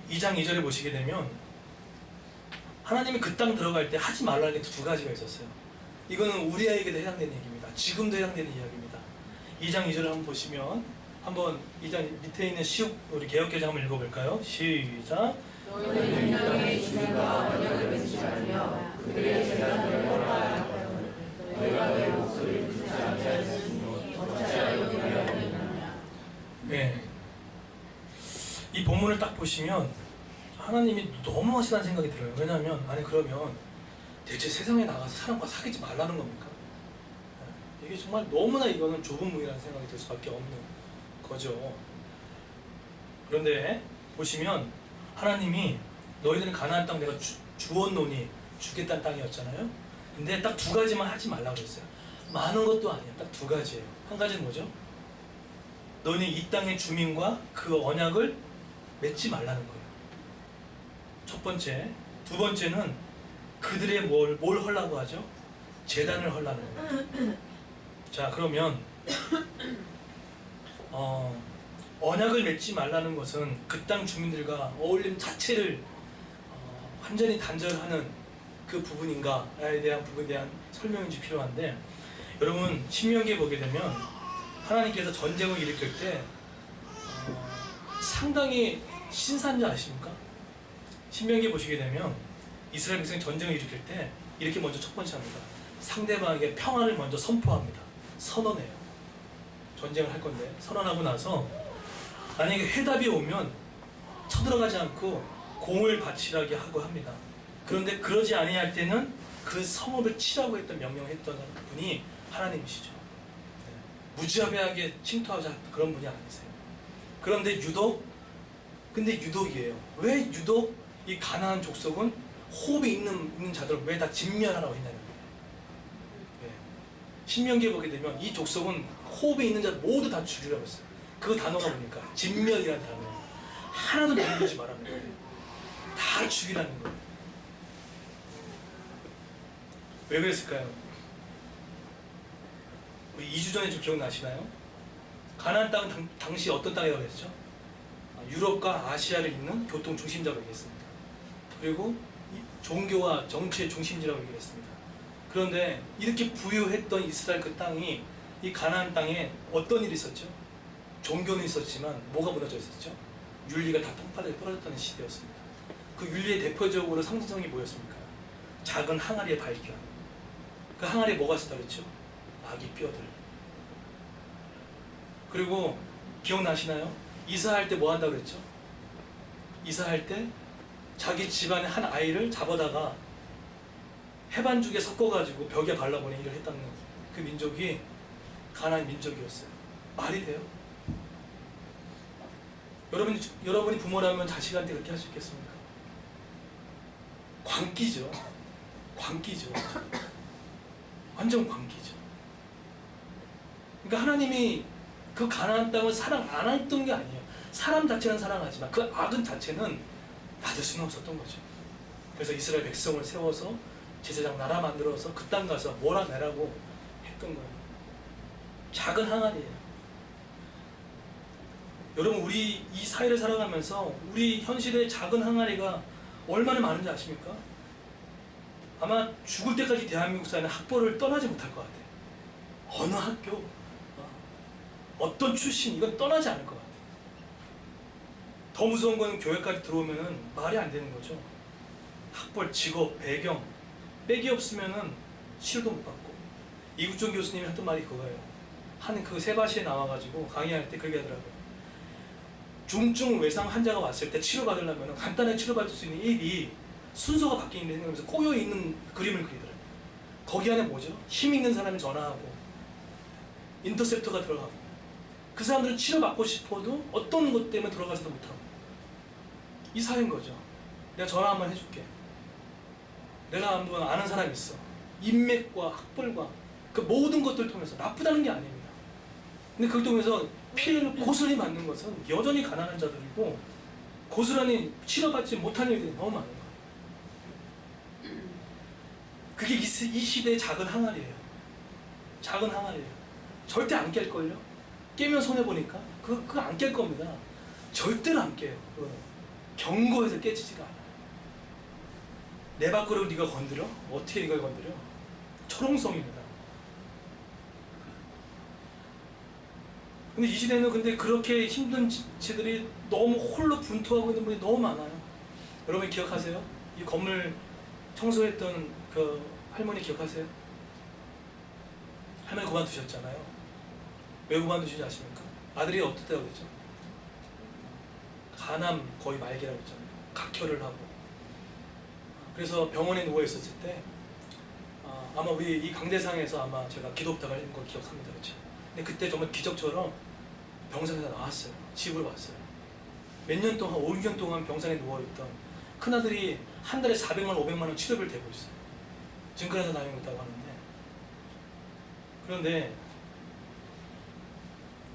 2장 2절에 보시게 되면 하나님이 그 땅 들어갈 때 하지 말라는 게 두 가지가 있었어요. 이거는 우리에게도 해당되는 얘기입니다. 지금도 해당되는 이야기입니다. 2장 2절을 한번 보시면 한번 2장 밑에 있는 시옷 우리 개역개정 한번 읽어볼까요? 시작. 너희는 이 땅의 주민과 언약을 맺지 않으며 그들의 제단을 멀어하여 너희가 내 목소리를 듣지 않으니 어찌하여 그리하였느냐. 네. 이 본문을 딱 보시면 하나님이 너무 하시다는 생각이 들어요. 왜냐하면 아니 그러면 대체 세상에 나가서 사람과 사귀지 말라는 겁니까? 이게 정말 너무나 이거는 좁은 문이라는 생각이 들 수밖에 없는 거죠. 그런데 보시면 하나님이 너희들은 가나안 땅 내가 주었노니 주겠다는 땅이었잖아요. 근데 딱 두 가지만 하지 말라고 했어요. 많은 것도 아니에요. 딱 두 가지예요. 한 가지는 뭐죠? 너희는 이 땅의 주민과 그 언약을 맺지 말라는 거예요. 첫 번째. 두 번째는 그들의 뭘 하려고 하죠? 제단을 하려는 거예요. 자, 그러면 언약을 맺지 말라는 것은 그 땅 주민들과 어울림 자체를 완전히 단절하는 그 부분인가에 대한 부분에 대한 설명이 필요한데, 여러분 신명기에 보게 되면 하나님께서 전쟁을 일으킬 때 상당히 신사인지 아십니까? 신명기에 보시게 되면 이스라엘 백성이 전쟁을 일으킬 때 이렇게 먼저 첫 번째 합니다. 상대방에게 평안을 먼저 선포합니다. 선언해요. 전쟁을 할 건데 선언하고 나서 만약에 해답이 오면 쳐들어가지 않고 공을 바치라게 하고 합니다. 그런데 그러지 아니할 때는 그 성읍을 치라고 했던 명령을 했던 분이 하나님이시죠. 무지하게 침투하자 그런 분이 아니세요. 그런데 유독이에요. 왜 유독 이 가나안 족속은 호흡이 있는 자들을 왜 다 진멸하라고 했냐는 거예요. 예. 신명기에 보게 되면 이 족속은 호흡이 있는 자들 모두 다 죽이라고 했어요. 그 단어가 뭡니까? 진멸이라는 단어예요. 하나도 남기지 말라는 거예요. 다 죽이라는 거예요. 왜 그랬을까요? 우리 2주 전에 좀 기억나시나요? 가나안 땅은 당시 어떤 땅이라고 했죠? 유럽과 아시아를 잇는 교통 중심지라고 얘기했습니다. 그리고 종교와 정치의 중심지라고 얘기했습니다. 그런데 이렇게 부유했던 이스라엘 그 땅이 이 가나안 땅에 어떤 일이 있었죠? 종교는 있었지만 뭐가 무너져 있었죠? 윤리가 다 땅바닥에 떨어졌다는 시대였습니다. 그 윤리의 대표적으로 상징성이 뭐였습니까? 작은 항아리의 발견. 그 항아리에 뭐가 있었다고 했죠? 아기 뼈들. 그리고 기억나시나요? 이사할 때 뭐 한다고 그랬죠? 이사할 때 자기 집안의 한 아이를 잡아다가 해반죽에 섞어가지고 벽에 발라버리는 일을 했다는 그 민족이 가나안 민족이었어요. 말이 돼요? 여러분이 부모라면 자식한테 그렇게 할 수 있겠습니까? 광기죠. 광기죠. 완전 광기죠. 그러니까 하나님이 그 가나안 땅을 사랑 안 했던 게 아니에요. 사람 자체는 사랑하지만 그 악은 자체는 놔둘 수는 없었던 거죠. 그래서 이스라엘 백성을 세워서 제사장 나라 만들어서 그 땅 가서 몰아내라고 했던 거예요. 작은 항아리예요. 여러분, 우리 이 사회를 살아가면서 우리 현실의 작은 항아리가 얼마나 많은지 아십니까? 아마 죽을 때까지 대한민국 사회는 학벌을 떠나지 못할 것 같아요. 어느 학교, 어떤 출신, 이건 떠나지 않을 것 같아요. 더 무서운 건 교회까지 들어오면은 말이 안 되는 거죠. 학벌, 직업, 배경 빽이 없으면은 치료도 못 받고. 이국종 교수님이 했던 말이 그거예요. 한 그 세바시에 나와가지고 강의할 때 그렇게 하더라고요. 중증 외상 환자가 왔을 때 치료받으려면 간단하게 치료받을 수 있는 일이 순서가 바뀌는 생각하면서 꼬여있는 그림을 그리더라고요. 거기 안에 뭐죠? 힘 있는 사람이 전화하고 인터셉터가 들어가고 그 사람들은 치료받고 싶어도 어떤 것 때문에 들어가지도 못하고 이 사회인 거죠. 내가 전화 한번 해줄게. 내가 한번 아는 사람이 있어. 인맥과 학벌과 그 모든 것들을 통해서 나쁘다는 게 아닙니다. 근데 그걸 통해서 피해를 고스란히 받는 것은 여전히 가난한 자들이고 고스란히 치료받지 못하는 일들이 너무 많은 거예요. 그게 이 시대의 작은 항아리예요. 작은 항아리예요. 절대 안 깰걸요? 깨면 손해보니까 그거 안 깰 겁니다. 절대로 안 깨요. 경고해서 깨지지가 않아요. 내 밥그릇을 네가 건드려? 어떻게 이걸 건드려? 철옹성입니다. 근데 이 시대는 근데 그렇게 힘든 지체들이 너무 홀로 분투하고 있는 분이 너무 많아요. 여러분 기억하세요? 이 건물 청소했던 그 할머니 기억하세요? 할머니 그만두셨잖아요. 왜 그만두시는지 아십니까? 아들이 어떻다고 그랬죠? 간암 거의 말기라고 했잖아요. 각혈을 하고. 그래서 병원에 누워 있었을 때 아마 우리 이 강대상에서 아마 제가 기도 부탁을 했는 걸 기억합니다. 그렇죠? 근데 그때 정말 기적처럼 병상에서 나왔어요. 집으로 왔어요. 몇 년 동안, 5, 6년 동안 병상에 누워있던 큰아들이 한 달에 400만 원, 500만 원 치료비를 대고 있어요. 증권회사 다니고 있다고 하는데, 그런데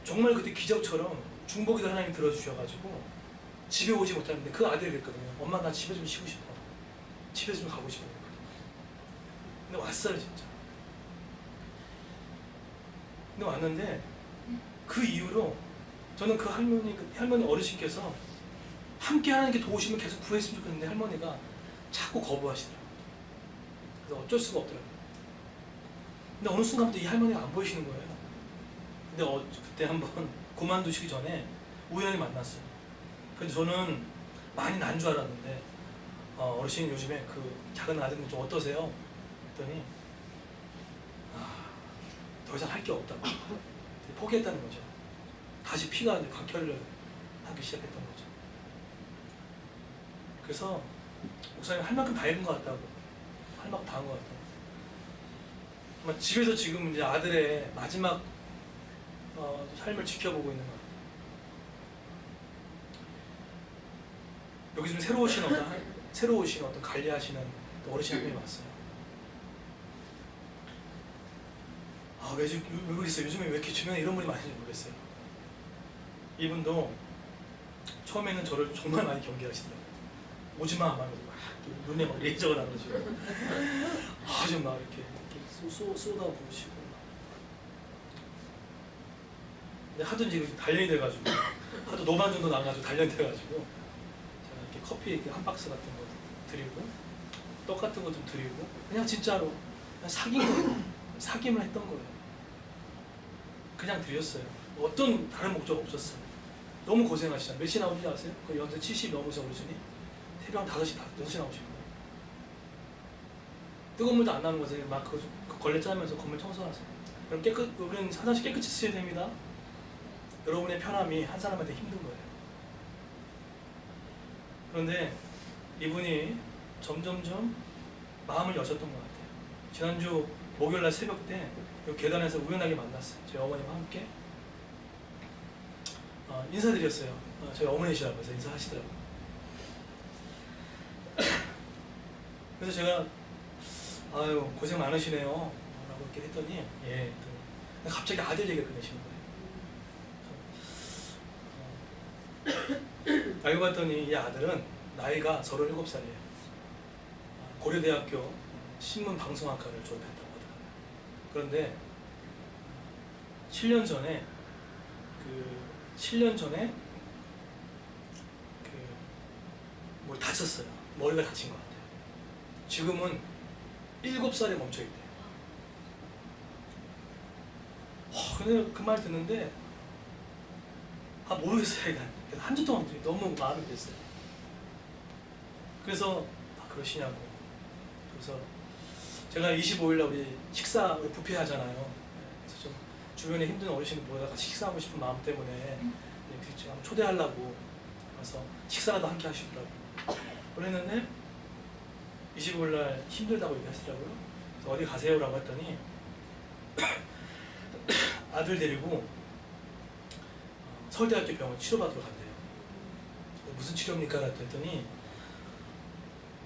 정말 그때 기적처럼 중보기도 하나님 들어주셔가지고 집에 오지 못하는데 그 아들이 그랬거든요. 엄마 나 집에 좀 쉬고 싶어. 집에 좀 가고 싶어. 근데 왔어요 진짜. 근데 왔는데 그 이후로 저는 그 할머니 어르신께서 함께 하나님께 도우시면 계속 구했으면 좋겠는데 할머니가 자꾸 거부하시더라고요. 그래서 어쩔 수가 없더라고요. 근데 어느 순간부터 이 할머니가 안 보이시는 거예요. 근데 그때 한번 그만두시기 전에 우연히 만났어요. 그래서 저는 많이 난 줄 알았는데 어르신이 요즘에 그 작은 아드님 좀 어떠세요? 그랬더니 더 이상 할 게 없다고 포기했다는 거죠. 다시 피가 각혈을 하기 시작했던 거죠. 그래서 목사님 할 만큼 다 해본 것 같다고, 할 만큼 다 한 것 같다고. 아마 집에서 지금 이제 아들의 마지막 삶을 지켜보고 있는 것 같아요. 여기 좀 새로 오신 어떤 관리하시는 어르신 한 분이 왔어요. 왜 그랬어요? 요즘에 왜 이렇게 주변에 이런 분이 많은지 모르겠어요. 이분도 처음에는 저를 정말 많이 경계하시더라고요. 오지마 막 눈에 막 레이저가 나가지고 좀 막 이렇게 쏟아부으시고. 근데 하도 이제 단련이 돼가지고 하도 노반 정도 나가지고 단련이 돼가지고 제가 이렇게 커피 이렇게 한 박스 같은 거 드리고 떡 같은 거 좀 드리고 그냥 진짜로 그냥 사귐을 했던 거예요. 그냥 드렸어요. 어떤 다른 목적 없었어요. 너무 고생하시잖아요. 몇 시 나오는지 아세요? 거의 연세 70 넘으셔 오시니 새벽 5시, 6시 나오시고 뜨거운 물도 안 나는 거세요. 막 그 걸레 짜면서 건물 청소하세요. 그럼 우리는 화장실 깨끗이 쓰셔야 됩니다. 여러분의 편함이 한 사람한테 힘든 거예요. 그런데 이분이 점점점 마음을 여셨던 것 같아요. 지난주 목요일날 새벽 때 여기 계단에서 우연하게 만났어요. 저희 어머니와 함께 인사드렸어요. 저희 어머니시라고 해서 인사하시더라고요. 그래서 제가 아유 고생 많으시네요 라고 이렇게 했더니 예 했더니 갑자기 아들 얘기를 꺼내시는 거예요. 알고 봤더니 이 아들은 나이가 37살이에요. 고려대학교 신문방송학과를 졸업했다고 하더라고요. 그런데 7년 전에 뭘 다쳤어요. 머리가 다친 것 같아요. 지금은 7살에 멈춰있대요. 근데 그 말 듣는데 모르겠어요. 그래서 한 주 동안 너무 마음이 그랬어요. 그래서 그러시냐고. 그래서 제가 25일날 우리 뷔페 하잖아요. 그래서 좀 주변에 힘든 어르신들 모여서 같이 식사하고 싶은 마음 때문에 한번 초대하려고 그래서 식사라도 함께 하시더라고요. 그랬는데 25일날 힘들다고 얘기하시더라고요. 그래서 어디 가세요라고 했더니 아들 데리고 서울대학교 병원 치료받으러 간대요. 무슨 치료입니까? 라고 했더니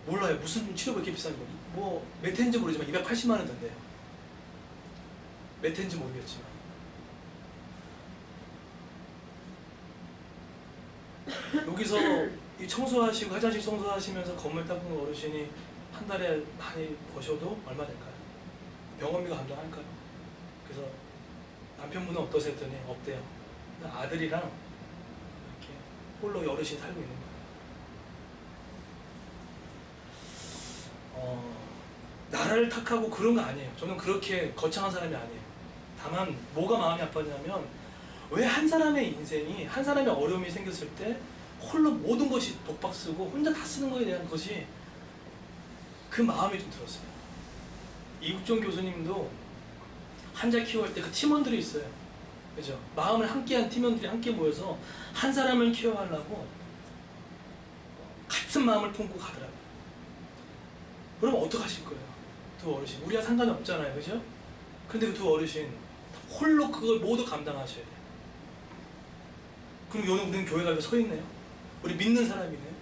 몰라요. 무슨 치료가 이렇게 비싼 거. 몇 회인지 모르지만 280만 원 든대요. 몇 회인지 모르겠지만. 여기서 이 청소하시고 화장실 청소하시면서 건물 닦은 어르신이 한 달에 많이 버셔도 얼마 될까요? 병원비가 감당할까요? 그래서 남편분은 어떠세요? 했더니 없대요. 아들이랑 이렇게 홀로 어르신이 살고 있는 거예요. 나라를 탓하고 그런 거 아니에요. 저는 그렇게 거창한 사람이 아니에요. 다만 뭐가 마음이 아팠냐면 왜 한 사람의 인생이 한 사람의 어려움이 생겼을 때 홀로 모든 것이 독박 쓰고 혼자 다 쓰는 거에 대한 것이 그 마음이 좀 들었어요. 이국종 교수님도 환자 키워할 때 그 팀원들이 있어요. 그죠? 마음을 함께한 팀원들이 함께 모여서 한 사람을 키워하려고 같은 마음을 품고 가더라고요. 그럼 어떡하실 거예요? 두 어르신. 우리와 상관이 없잖아요. 그죠? 근데 그 두 어르신 홀로 그걸 모두 감당하셔야 돼요. 그럼 오늘 우리는 교회가 서 있네요. 우리 믿는 사람이네요.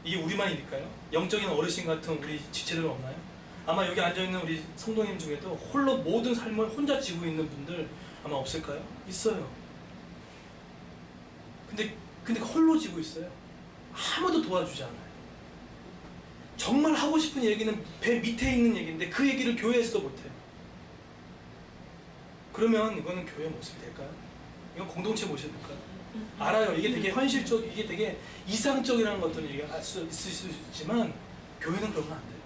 이게 우리만이니까요. 영적인 어르신 같은 우리 지체들은 없나요? 아마 여기 앉아있는 우리 성도님 중에도 홀로 모든 삶을 혼자 지고 있는 분들 아마 없을까요? 있어요. 근데 홀로 지고 있어요. 아무도 도와주지 않아요. 정말 하고 싶은 얘기는 배 밑에 있는 얘기인데 그 얘기를 교회에서도 못해요. 그러면 이거는 교회 모습이 될까요? 이건 공동체 모습이 될까요? 알아요. 이게 되게 현실적, 이게 되게 이상적이라는 것들은 얘기할 수 있을 수 있지만 교회는 그러면 안 돼요.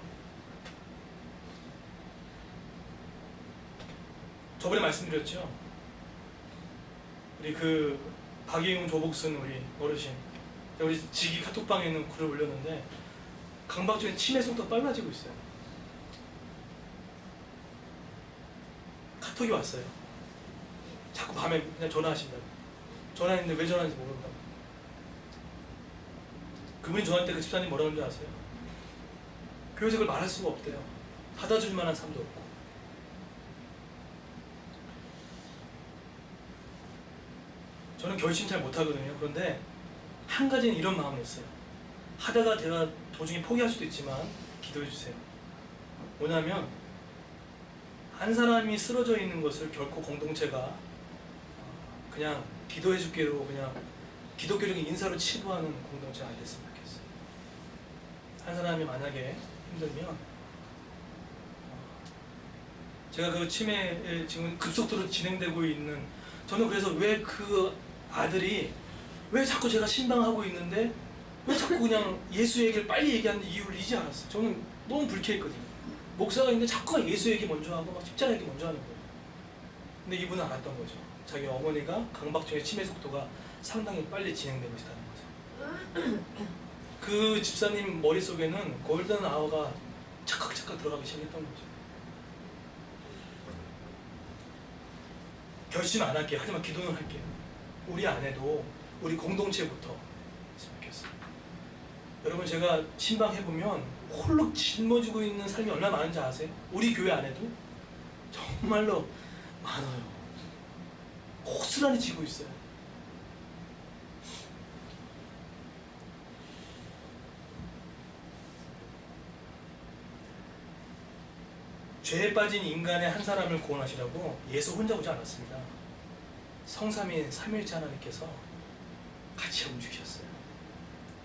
저번에 말씀드렸죠. 우리 박예용, 조복순 우리 어르신, 우리 지기 카톡방에 있는 글을 올렸는데 강박적인 치매 속도가 빨라지고 있어요. 카톡이 왔어요. 자꾸 밤에 그냥 전화하신다고. 전화했는데 왜 전화하는지 모른다고. 그분이 저한테 그 집사님 뭐라고 하는지 아세요? 교회에서 그걸 말할 수가 없대요. 받아줄 만한 삶도 없고. 저는 결심 잘 못하거든요. 그런데 한 가지는 이런 마음이었어요. 하다가 제가 도중에 포기할 수도 있지만 기도해 주세요. 뭐냐면 한 사람이 쓰러져 있는 것을 결코 공동체가 그냥 기도해 줄게로 그냥 기독교적인 인사로 치부하는 공동체가 안 됐으면 좋겠어요. 한 사람이 만약에 힘들면 제가 그 치매에 지금 급속도로 진행되고 있는, 저는 그래서 왜 그 아들이 왜 자꾸 제가 신방하고 있는데 왜 자꾸 그냥 예수 얘기를 빨리 얘기하는 이유를 이제 알았어요. 저는 너무 불쾌했거든요. 목사가 있는데 자꾸 예수 얘기 먼저 하고 막 십자가 얘기 먼저 하는 거예요. 근데 이분은 알았던 거죠. 자기 어머니가 강박증의 치매 속도가 상당히 빨리 진행되고 있다는 거죠. 그 집사님 머릿속에는 골든 아워가 착각착각 들어가기 시작했던 거죠. 결심 안 할게요. 하지만 기도는 할게요. 우리 안에도 우리 공동체부터 했으면 좋겠어요. 여러분, 제가 신방해보면 홀로 짊어지고 있는 삶이 얼마나 많은지 아세요? 우리 교회 안에도 정말로 많아요. 고스란히 지고 있어요. 죄에 빠진 인간의 한 사람을 구원하시라고 예수 혼자 오지 않았습니다. 성삼위인 삼위일체 하나님께서 같이 움직이셨어요.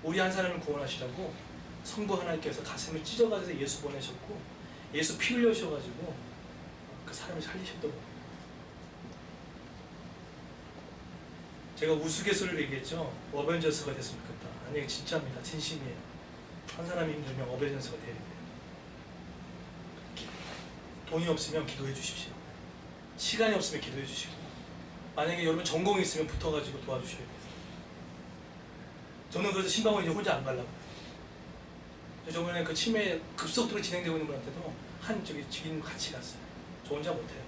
우리 한 사람을 구원하시라고 성부 하나님께서 가슴을 찢어가지고 예수 보내셨고, 예수 피 흘려주셔가지고 그 사람을 살리셨던 거예요. 제가 우스갯소리를 얘기했죠. 어벤져스가 됐으면 좋겠다. 아니, 진짜입니다. 진심이에요. 한 사람이 힘들면 어벤져스가 돼야 돼요. 돈이 없으면 기도해 주십시오. 시간이 없으면 기도해 주시고, 만약에 여러분 전공이 있으면 붙어가지고 도와주셔야 돼요. 저는 그래서 신방을 이제 혼자 안 가려고. 저번에 그 치매 급속도로 진행되고 있는 분한테도 한 저기 직인 같이 갔어요. 저 혼자 못해요.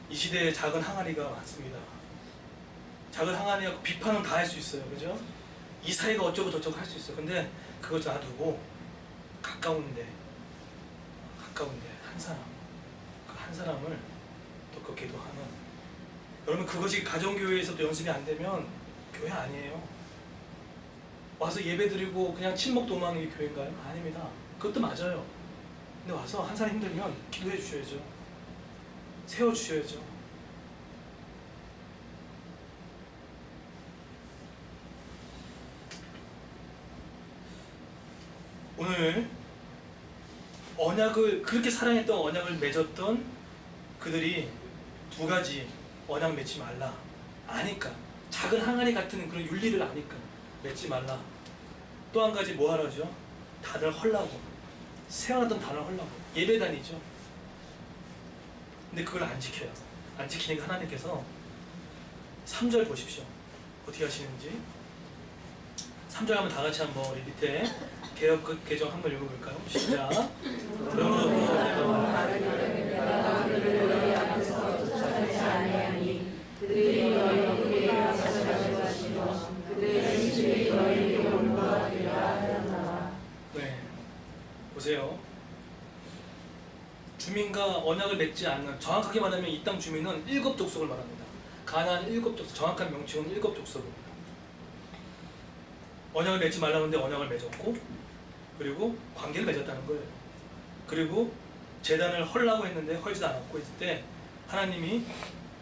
이 시대에 작은 항아리가 많습니다. 작은 항아리하고 비판은 다 할 수 있어요. 그죠? 이 사이가 어쩌고 저쩌고 할 수 있어요. 근데 그거 놔두고 가까운데 한 사람, 그 한 사람을 더 그 기도하는, 여러분 그것이 가정교회에서도 연습이 안 되면 교회 아니에요. 와서 예배드리고 그냥 침묵 도망하는 게 교회인가요? 아닙니다. 그것도 맞아요. 근데 와서 한 사람 힘들면 기도해 주셔야죠. 세워주셔야죠. 오늘 언약을, 그렇게 사랑했던 언약을 맺었던 그들이 두 가지 언약 맺지 말라 아니까, 작은 항아리 같은 그런 윤리를 아니까 맺지 말라. 또 한 가지 뭐 하라죠? 단을 헐라고, 세워놨던 단을 헐라고, 예배 다니죠. 근데 그걸 안 지켜요. 안 지키니까 하나님께서 3절 보십시오. 어떻게 하시는지. 3절 한번 다 같이 한번 우리 밑에 개역 개정 한번 읽어볼까요? 시작. 그러므로 내가 그들을 너희 앞에서 쫓아내지 아니하니 그들이 너희 어깨에 가시가 하시고 그들의 심술이 너희에게 올무가 되리라 하였나라. 네, 보세요. 주민과 언약을 맺지 않는, 정확하게 말하면 이 땅 주민은 7 족속을 말합니다. 가나안 7 족속, 정확한 명칭은 7 족속입니다. 언약을 맺지 말라는데 언약을 맺었고, 그리고 관계를 맺었다는 거예요. 그리고 제단을 헐라고 했는데 헐지도 않았고 했을 때 하나님이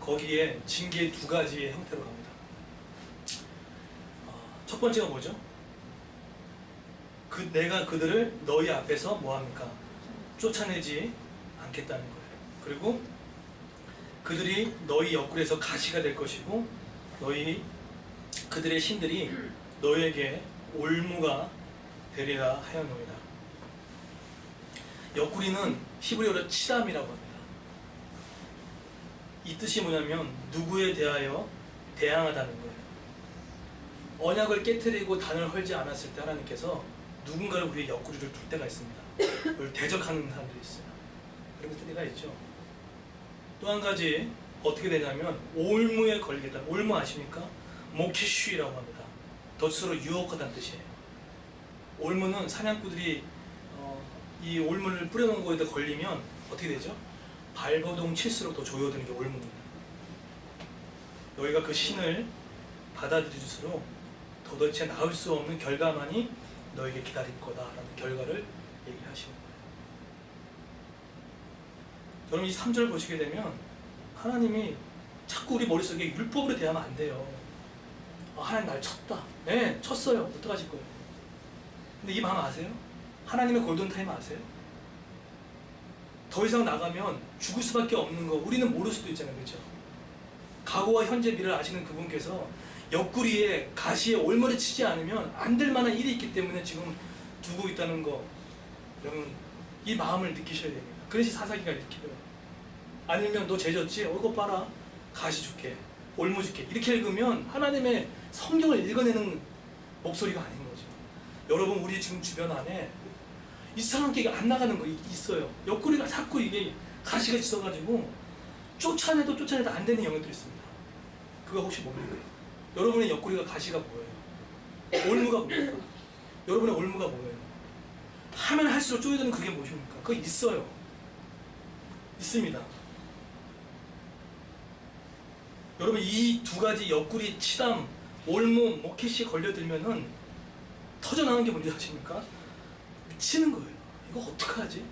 거기에 징계의 2가지의 형태로 갑니다. 첫 번째가 뭐죠? 내가 그들을 너희 앞에서 뭐합니까? 쫓아내지 않겠다는 거예요. 그리고 그들이 너희 옆구리에서 가시가 될 것이고, 그들의 신들이 너희에게 올무가 되리라 하였노이다. 옆구리는 히브리어로 치담이라고 합니다. 이 뜻이 뭐냐면 누구에 대하여 대항하다는 거예요. 언약을 깨트리고 단을 헐지 않았을 때 하나님께서 누군가를 우리의 옆구리를 둘 때가 있습니다. 그걸 대적하는 사람들이 있어요. 그런 때가 있죠. 또 한 가지 어떻게 되냐면 올무에 걸리겠다. 올무 아십니까? 모키쉬라고 합니다. 덫으로 유혹하다는 뜻이에요. 올무는 사냥꾼들이 이 올무를 뿌려놓은 거에다 걸리면 어떻게 되죠? 발버둥 칠수록 더 조여드는 게 올무입니다. 너희가 그 신을 받아들일수록 도대체 나올 수 없는 결과만이 너에게 기다릴 거다라는 결과를 얘기하시는 거예요. 여러분 이 3절 보시게 되면 하나님이 자꾸 우리 머릿속에 율법으로 대하면 안 돼요. 하나님 날 쳤다. 네, 쳤어요. 어떡하실 거예요? 근데 이 마음 아세요? 하나님의 골든타임 아세요? 더 이상 나가면 죽을 수밖에 없는 거 우리는 모를 수도 있잖아요. 그렇죠? 과거와 현재 미래를 아시는 그분께서 옆구리에 가시에 올머리 치지 않으면 안 될 만한 일이 있기 때문에 지금 두고 있다는 거 여러분 이 마음을 느끼셔야 됩니다. 그래서 사사기가 이렇게 돼요. 아니면 너 죄졌지? 이거 봐라. 가시 줄게. 올무 줄게. 이렇게 읽으면 하나님의 성경을 읽어내는 목소리가 아닌 거죠. 여러분 우리 지금 주변 안에 이상하게 이게 안 나가는 거 있어요. 옆구리가 자꾸 이게 가시가 있어가지고 쫓아내도 안 되는 영역들이 있습니다. 그거 혹시 뭡니까? 여러분의 옆구리가 가시가 뭐예요? 올무가 뭐예요? 여러분의 올무가 뭐예요? 하면 할수록 쪼여드는 그게 무엇입니까? 그거 있어요. 있습니다. 여러분 이 두 가지 옆구리, 치담, 올무, 모켓이 걸려들면은 터져나오는 게 뭔지 아십니까? 미치는 거예요. 이거 어떡하지?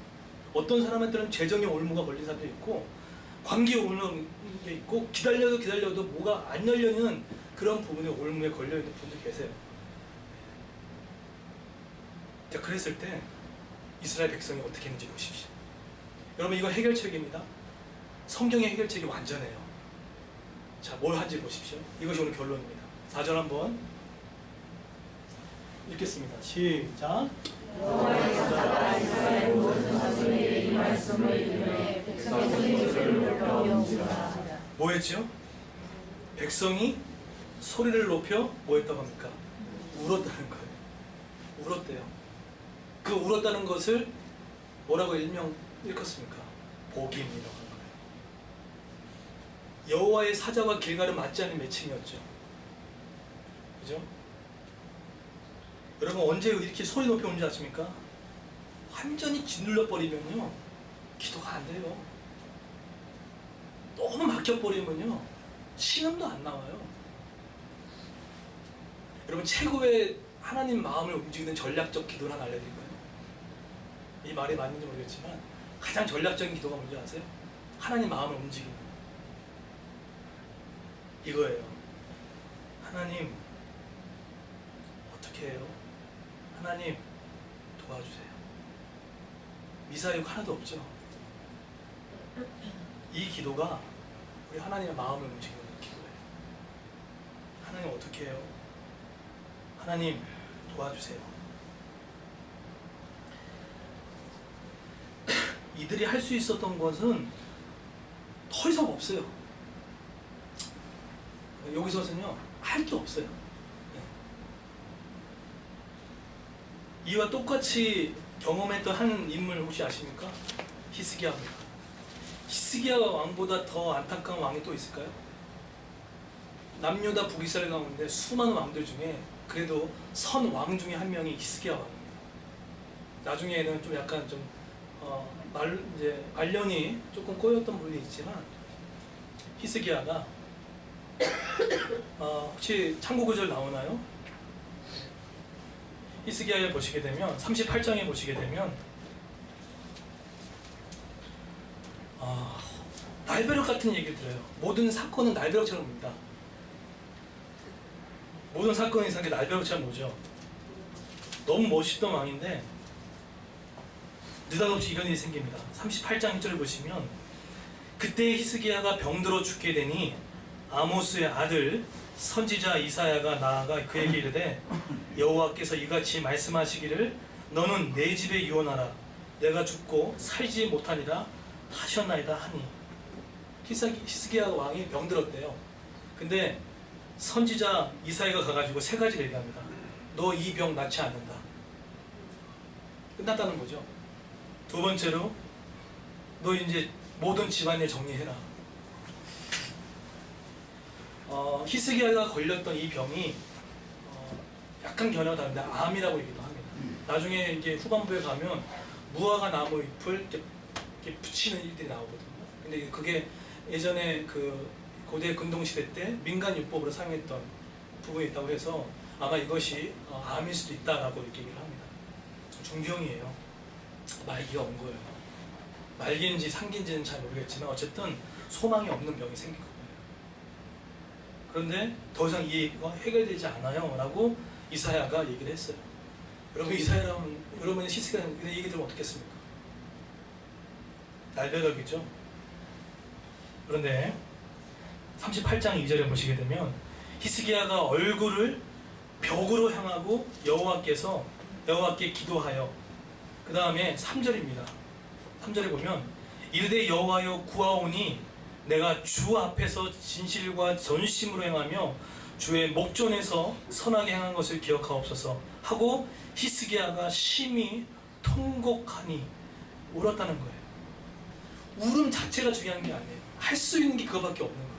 어떤 사람한테는 재정의 올무가 걸린 사람도 있고 관계에 올무는 게 있고 기다려도 뭐가 안 열려는 그런 부분에 올무에 걸려있는 분들 계세요. 자, 그랬을 때 이스라엘 백성이 어떻게 했는지 보십시오. 여러분 이거 해결책입니다. 성경의 해결책이 완전해요. 자, 뭘 한지 보십시오. 이것이 오늘 결론입니다. 4절 한번 읽겠습니다. 시작. 여호와의 사자가 이스라엘 모든 자손에게 이 말씀을 이르매 백성의 소리를 높여 울지라. 뭐 했죠? 백성이 소리를 높여 뭐 했다고 합니까? 울었다는 거예요. 울었대요. 그 울었다는 것을 뭐라고 일컫습니까? 복임이라고 하는 거예요. 여호와의 사자와 길갈은 맞지 않는 매칭이었죠. 그죠? 여러분 언제 이렇게 소리 높여 오는지 아십니까? 완전히 짓눌러 버리면요 기도가 안 돼요. 너무 막혀버리면요 신음도 안 나와요. 여러분 최고의 하나님 마음을 움직이는 전략적 기도를 하나 알려드릴까요? 이 말이 맞는지 모르겠지만 가장 전략적인 기도가 뭔지 아세요? 하나님 마음을 움직이는 이거예요. 하나님 어떻게 해요? 하나님 도와주세요. 미사역 하나도 없죠. 이 기도가 우리 하나님의 마음을 움직이는 기도예요. 하나님 어떻게 해요? 하나님 도와주세요. 이들이 할 수 있었던 것은 더 이상 없어요. 여기서는요 할 게 없어요. 이와 똑같이 경험했던 한 인물 혹시 아십니까? 히스기야입니다. 히스기야 왕보다 더 안타까운 왕이 또 있을까요? 남유다 북이스라엘 가운데 수많은 왕들 중에 그래도 선 왕 중에 한 명이 히스기야 왕입니다. 나중에는 좀 약간 좀 이제 말년이 조금 꼬였던 분이 있지만 히스기야가 혹시 창고구절 나오나요? 히스기야에 보시게 되면 38장에 보시게 되면 날벼락 같은 얘기를 들어요. 모든 사건은 날벼락처럼 옵니다. 모든 사건이 이상하게 날벼락처럼 오죠. 너무 멋있던 왕인데 느닷없이 이런 일이 생깁니다. 38장 1절을 보시면 그때 히스기야가 병들어 죽게 되니 아모스의 아들 선지자 이사야가 나아가 그에게 이르되 여호와께서 이같이 말씀하시기를 너는 내 집에 유언하라. 내가 죽고 살지 못하니라 하셨나이다 하니. 히스기야 왕이 병들었대요. 근데 선지자 이사야가 가가지고 세 가지를 얘기합니다. 너 이 병 낫지 않는다. 끝났다는 거죠. 두 번째로 너 이제 모든 집안일 정리해라. 히스기야가 걸렸던 이 병이 약간 견해가 다른데 암이라고 얘기도 합니다. 나중에 이제 후반부에 가면 무화과 나무 잎을 이렇게 붙이는 일들이 나오거든요. 근데 그게 예전에 그 고대 근동시대 때 민간요법으로 사용했던 부분이 있다고 해서 아마 이것이 암일 수도 있다라고 이렇게 얘기를 합니다. 중병이에요. 말기가 온 거예요. 말기인지 상기인지는 잘 모르겠지만 어쨌든 소망이 없는 병이 생긴 거예요. 그런데 더 이상 이 얘기가 해결되지 않아요 라고 이사야가 얘기를 했어요. 여러분 이사야라면 여러분의 히스기야 얘기 들으면 어떻겠습니까? 날벼락이죠. 그런데 38장 2절에 보시게 되면 히스기야가 얼굴을 벽으로 향하고 여호와께 기도하여 그 다음에 3절입니다. 3절에 보면 이르되 여호와여 구하오니 내가 주 앞에서 진실과 전심으로 행하며 주의 목전에서 선하게 행한 것을 기억하옵소서 하고 히스기야가 심히 통곡하니 울었다는 거예요. 울음 자체가 중요한 게 아니에요. 할 수 있는 게 그거밖에 없는 거예요.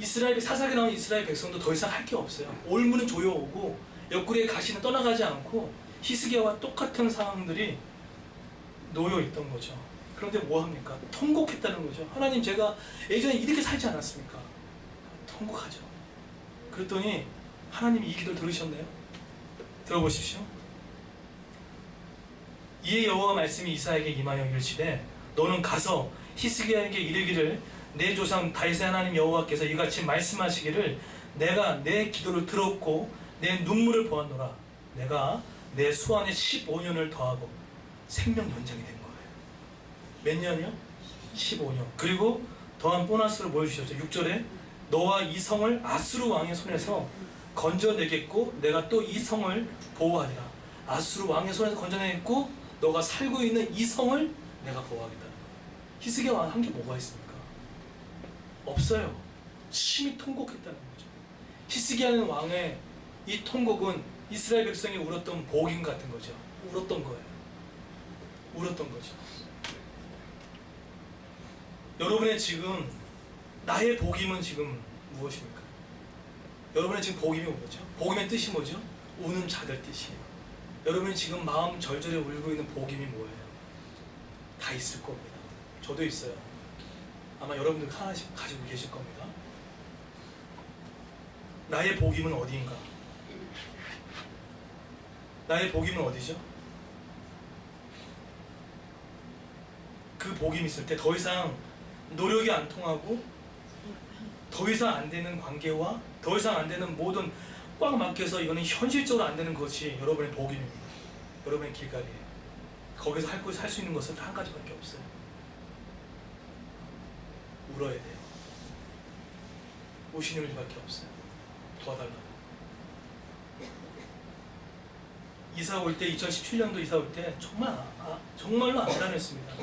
이스라엘 사사기 나온 이스라엘 백성도 더 이상 할 게 없어요. 올무는 조여오고 옆구리에 가시는 떠나가지 않고 히스기야와 똑같은 상황들이 놓여 있던 거죠. 그런데 뭐 합니까? 통곡했다는 거죠. 하나님 제가 예전에 이렇게 살지 않았습니까? 통곡하죠. 그랬더니 하나님이 이 기도를 들으셨네요. 들어보십시오. 이에 여호와 말씀이 이사야에게 임하여 이르시되 너는 가서 히스기야에게 이르기를 내 조상 다윗의 하나님 여호와께서 이같이 말씀하시기를 내가 내 기도를 들었고 내 눈물을 보았노라. 내가 내 수완에 15년을 더하고 생명 연장이 된 거예요. 몇 년이요? 15년. 그리고 더한 보너스를 보여주셨죠. 6절에 너와 이 성을 아수르 왕의 손에서 건져내겠고 내가 또 이 성을 보호하리라. 아수르 왕의 손에서 건져내겠고 너가 살고 있는 이 성을 내가 보호하겠다. 히스기야 왕은 한 게 뭐가 있습니까? 없어요. 심히 통곡했다는 거죠. 히스기야는 왕의 이 통곡은 이스라엘 백성이 울었던 복임 같은 거죠. 울었던 거예요. 울었던 거죠. 여러분의 지금 나의 복임은 지금 무엇입니까? 여러분의 지금 복임이 뭐죠? 복임의 뜻이 뭐죠? 우는 자들 뜻이에요. 여러분이 지금 마음 절절히 울고 있는 복임이 뭐예요? 다 있을 겁니다. 저도 있어요. 아마 여러분들 하나씩 가지고 계실 겁니다. 나의 복임은 어디인가? 나의 복임은 어디죠? 그 복임이 있을 때 더 이상 노력이 안 통하고 더 이상 안 되는 관계와 더 이상 안 되는 모든 꽉 막혀서 이거는 현실적으로 안 되는 것이 여러분의 복임입니다. 여러분의 길갈이에요. 거기서 할 수 있는 것은 한 가지밖에 없어요. 울어야 돼요. 오시는 일밖에 없어요. 도와달라고. 이사 올 때 2017년도 이사 올 때 정말로 안타했습니다.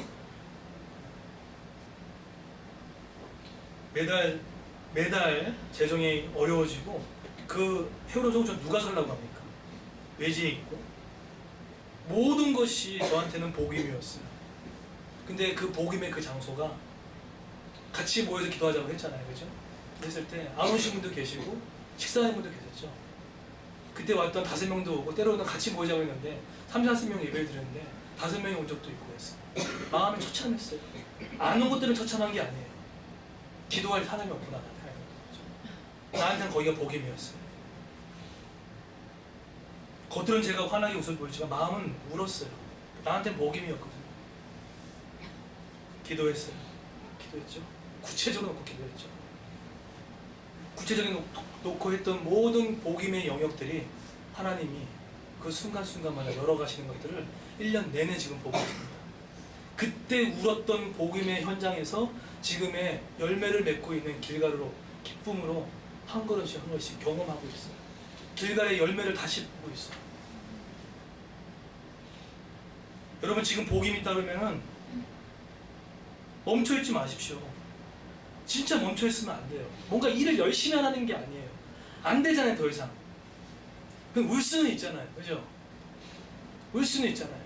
매달 재정이 어려워지고 그 헤어로종 누가 살라고 합니까? 외지에 있고 모든 것이 저한테는 복임이었어요. 근데 그 복임의 그 장소가 같이 모여서 기도하자고 했잖아요, 그죠? 그랬을 때 안 오신 분도 계시고 식사하는 분도 계셨죠. 그때 왔던 5명도 오고 때로는 같이 모이자고 했는데 30-40명 예배를 드렸는데 5명이 온 적도 있고 했어요. 마음이 처참했어요. 안 온 것 때문에 처참한 게 아니에요. 기도할 사람이 없구나. 나한테는 거기가 복임이었어요. 겉으로는 제가 환하게 웃어 보이지만 마음은 울었어요. 나한테는 복임이었거든요. 기도했어요. 기도했죠. 구체적으로 놓고 기도했죠. 구체적인 놓고 했던 모든 복임의 영역들이 하나님이 그 순간순간마다 열어가시는 것들을 1년 내내 지금 보고 있습니다. 그때 울었던 복임의 현장에서 지금의 열매를 맺고 있는 길갈로 기쁨으로 한 걸음씩 한 걸음씩 경험하고 있어요. 길갈의 열매를 다시 보고 있어요. 여러분 지금 복임이 있다 그러면은 멈춰있지 마십시오. 진짜 멈춰있으면 안 돼요. 뭔가 일을 열심히 하는 게 아니에요. 안 되잖아요, 더 이상. 그럼 울 수는 있잖아요, 그죠? 울 수는 있잖아요.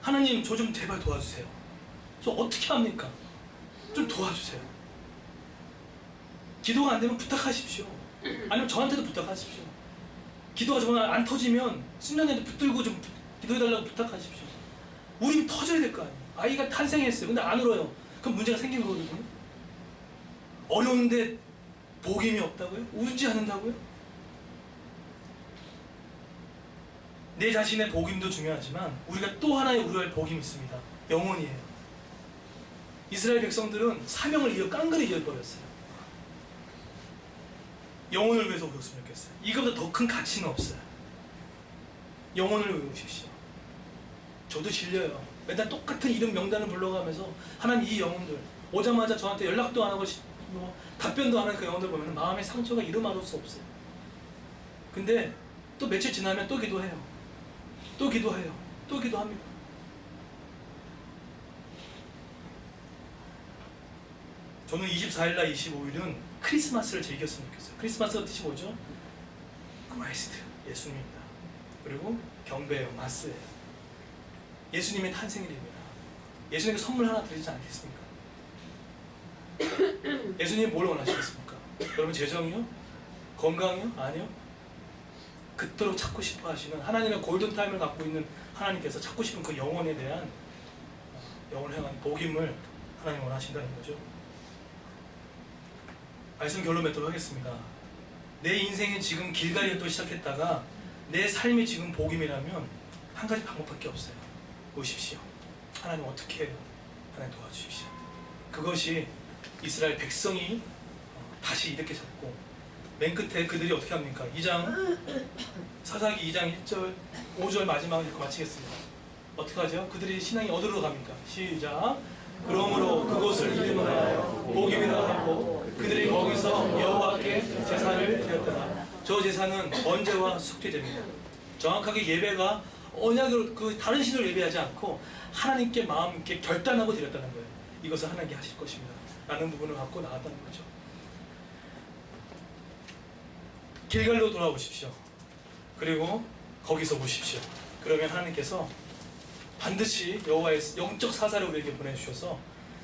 하나님 저 좀 제발 도와주세요. 저 어떻게 합니까? 좀 도와주세요. 기도가 안 되면 부탁하십시오. 아니면 저한테도 부탁하십시오. 기도가 정말 안 터지면 신년에도 붙들고 좀 기도해달라고 부탁하십시오. 울음이 터져야 될 거 아니에요. 아이가 탄생했어요. 근데 안 울어요. 그럼 문제가 생긴 거거든요. 어려운데 복임이 없다고요? 울지 않는다고요? 내 자신의 복임도 중요하지만 우리가 또 하나의 우려할 복임이 있습니다. 영혼이에요. 이스라엘 백성들은 사명을 깡그리 잃어버렸어요. 영혼을 위해서 울었으면 좋겠어요. 이거보다 더 큰 가치는 없어요. 영혼을 외우십시오. 저도 질려요. 맨날 똑같은 이름 명단을 불러가면서 하나님 이 영혼들 오자마자 저한테 연락도 안 하고 뭐 답변도 안 하는 그 영혼들 보면 마음의 상처가 이루말할 수 없어요. 근데 또 며칠 지나면 또 기도해요. 또 기도해요. 또 기도합니다. 저는 24일날 25일은 크리스마스를 즐겼으면 좋겠어요. 크리스마스가 뜻이 뭐죠? 크라이스트, 예수님입니다. 그리고 경배예요, 마스예요. 예수님의 탄생일입니다. 예수님께 선물 하나 드리지 않겠습니까? 예수님 뭘 원하시겠습니까? 여러분 재정이요? 건강이요? 아니요? 그토록 찾고 싶어 하시는 하나님의 골든타임을 갖고 있는 하나님께서 찾고 싶은 그 영혼에 대한 영혼을 향한 복임을 하나님 원하신다는 거죠. 말씀 결론 맺도록 하겠습니다. 내 인생이 지금 길갈이를 또 시작했다가 내 삶이 지금 복임이라면 한 가지 방법밖에 없어요. 보십시오. 하나님 어떻게 해요? 하나님 도와주십시오. 그것이 이스라엘 백성이 다시 이렇게 잡고 맨 끝에 그들이 어떻게 합니까? 2장 사사기 2장 1절 5절 마지막을 읽고 마치겠습니다. 어떻게 하죠? 그들이 신앙이 어디로 갑니까? 시작. 그러므로 그곳을 이름을 하여 복임이라 하고 그들이 거기서 여호와께 제사를 드렸더라. 저 제사는 언제와 속죄됩니다. 정확하게 예배가 언약을 그 다른 신을 예배하지 않고 하나님께 마음 있게 결단하고 드렸다는 거예요. 이것을 하나님께 하실 것입니다. 라는 부분을 갖고 나왔다는 거죠. 길갈로 돌아오십시오. 그리고 거기서 보십시오. 그러면 하나님께서 반드시 여호와의 영적 사사를 우리에게 보내주셔서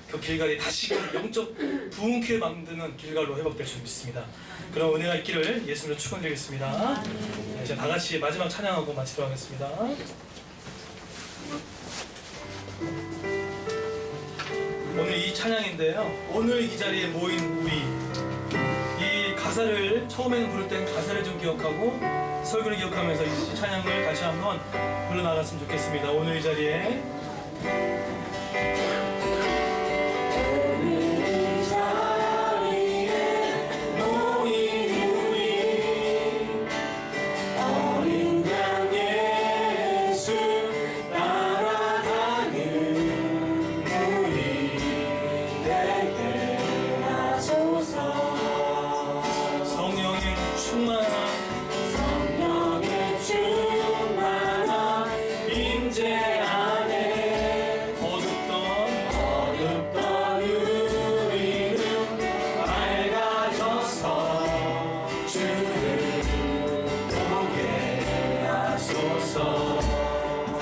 그 길갈이 다시금 영적 부흥케 만드는 길갈로 회복될 줄 믿습니다. 그럼 은혜가 있기를 예수님으로 축원드리겠습니다. 네, 이제 다 같이 마지막 찬양하고 마치도록 하겠습니다. 오늘 이 찬양인데요. 오늘 이 자리에 모인 우리 이 가사를 처음에는 부를 땐 가사를 좀 기억하고 설교를 기억하면서 이 찬양을 다시 한번 불러나갔으면 좋겠습니다. 오늘 이 자리에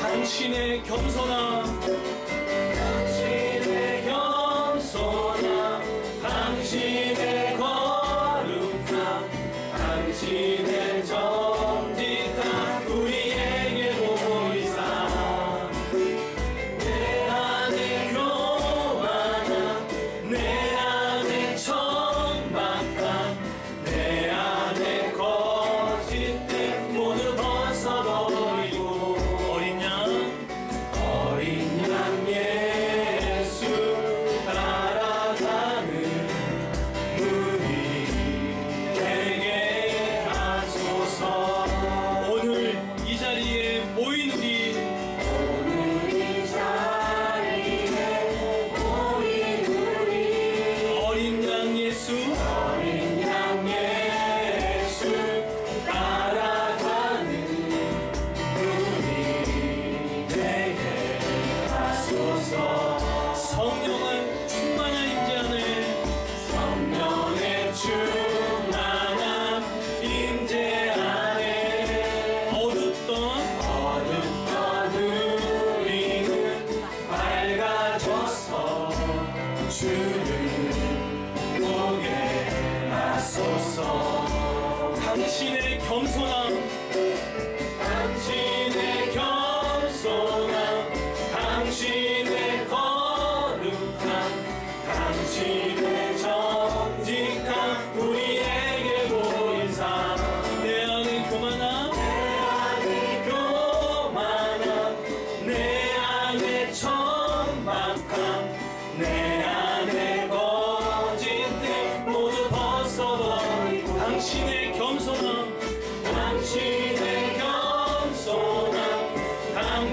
당신의 겸손함, 당신의 거룩함, 당신의 정직함 우리에게 보이사 내 안에 교만함, 내 안에 천박함, 내 안에 거짓됨 모두 벗어버리고 어린 양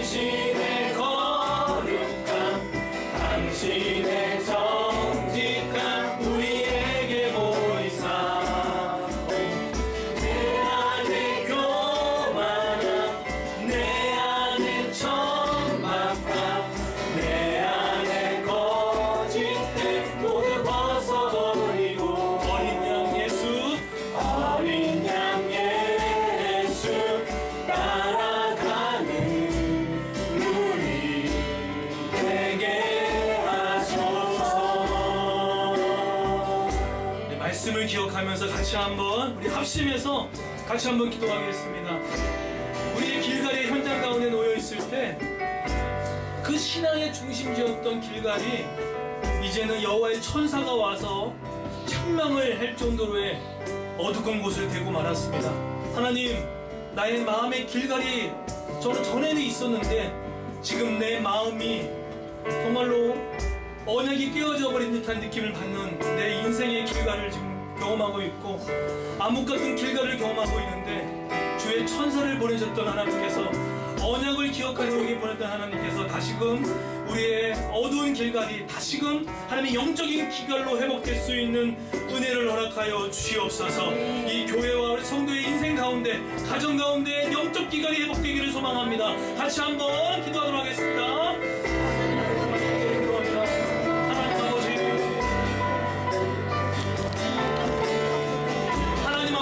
당신의 거룩함 당신의 정직함 우리에게 보이사 내 안에 교만함 내 안에 천박함 내 안에 거짓됨 모두 벗어버리고 어린 양 예수 따라가는 우리 되게 하소서. 네, 말씀을 기억하면서 같이 한번 우리 합심해서 같이 한번 기도하겠습니다. 우리의 길갈이의 현장 가운데 놓여 있을 때 그 신앙의 중심지였던 길갈이 이제는 여호와의 천사가 와서 책망을 할 정도로의 어두운 곳을 되고 말았습니다. 하나님, 나의 마음의 길갈이 저는 전에는 있었는데 지금 내 마음이 정말로 언약이 깨어져 버린 듯한 느낌을 받는 내 인생의 길갈을 지금 경험하고 있고 암흑 같은 길갈을 경험하고 있는데 주의 천사를 보내셨던 하나님께서 언약을 기억하여 우리에게 보냈던 하나님께서 다시금 우리의 어두운 길갈이 다시금 하나님의 영적인 길갈로 회복될 수 있는 은혜를 허락하여 주시옵소서. 이 교회와 우리 성도의 인생 가운데 가정 가운데 영적 길갈이 회복되기를 소망합니다. 같이 한번 기도하도록 하겠습니다.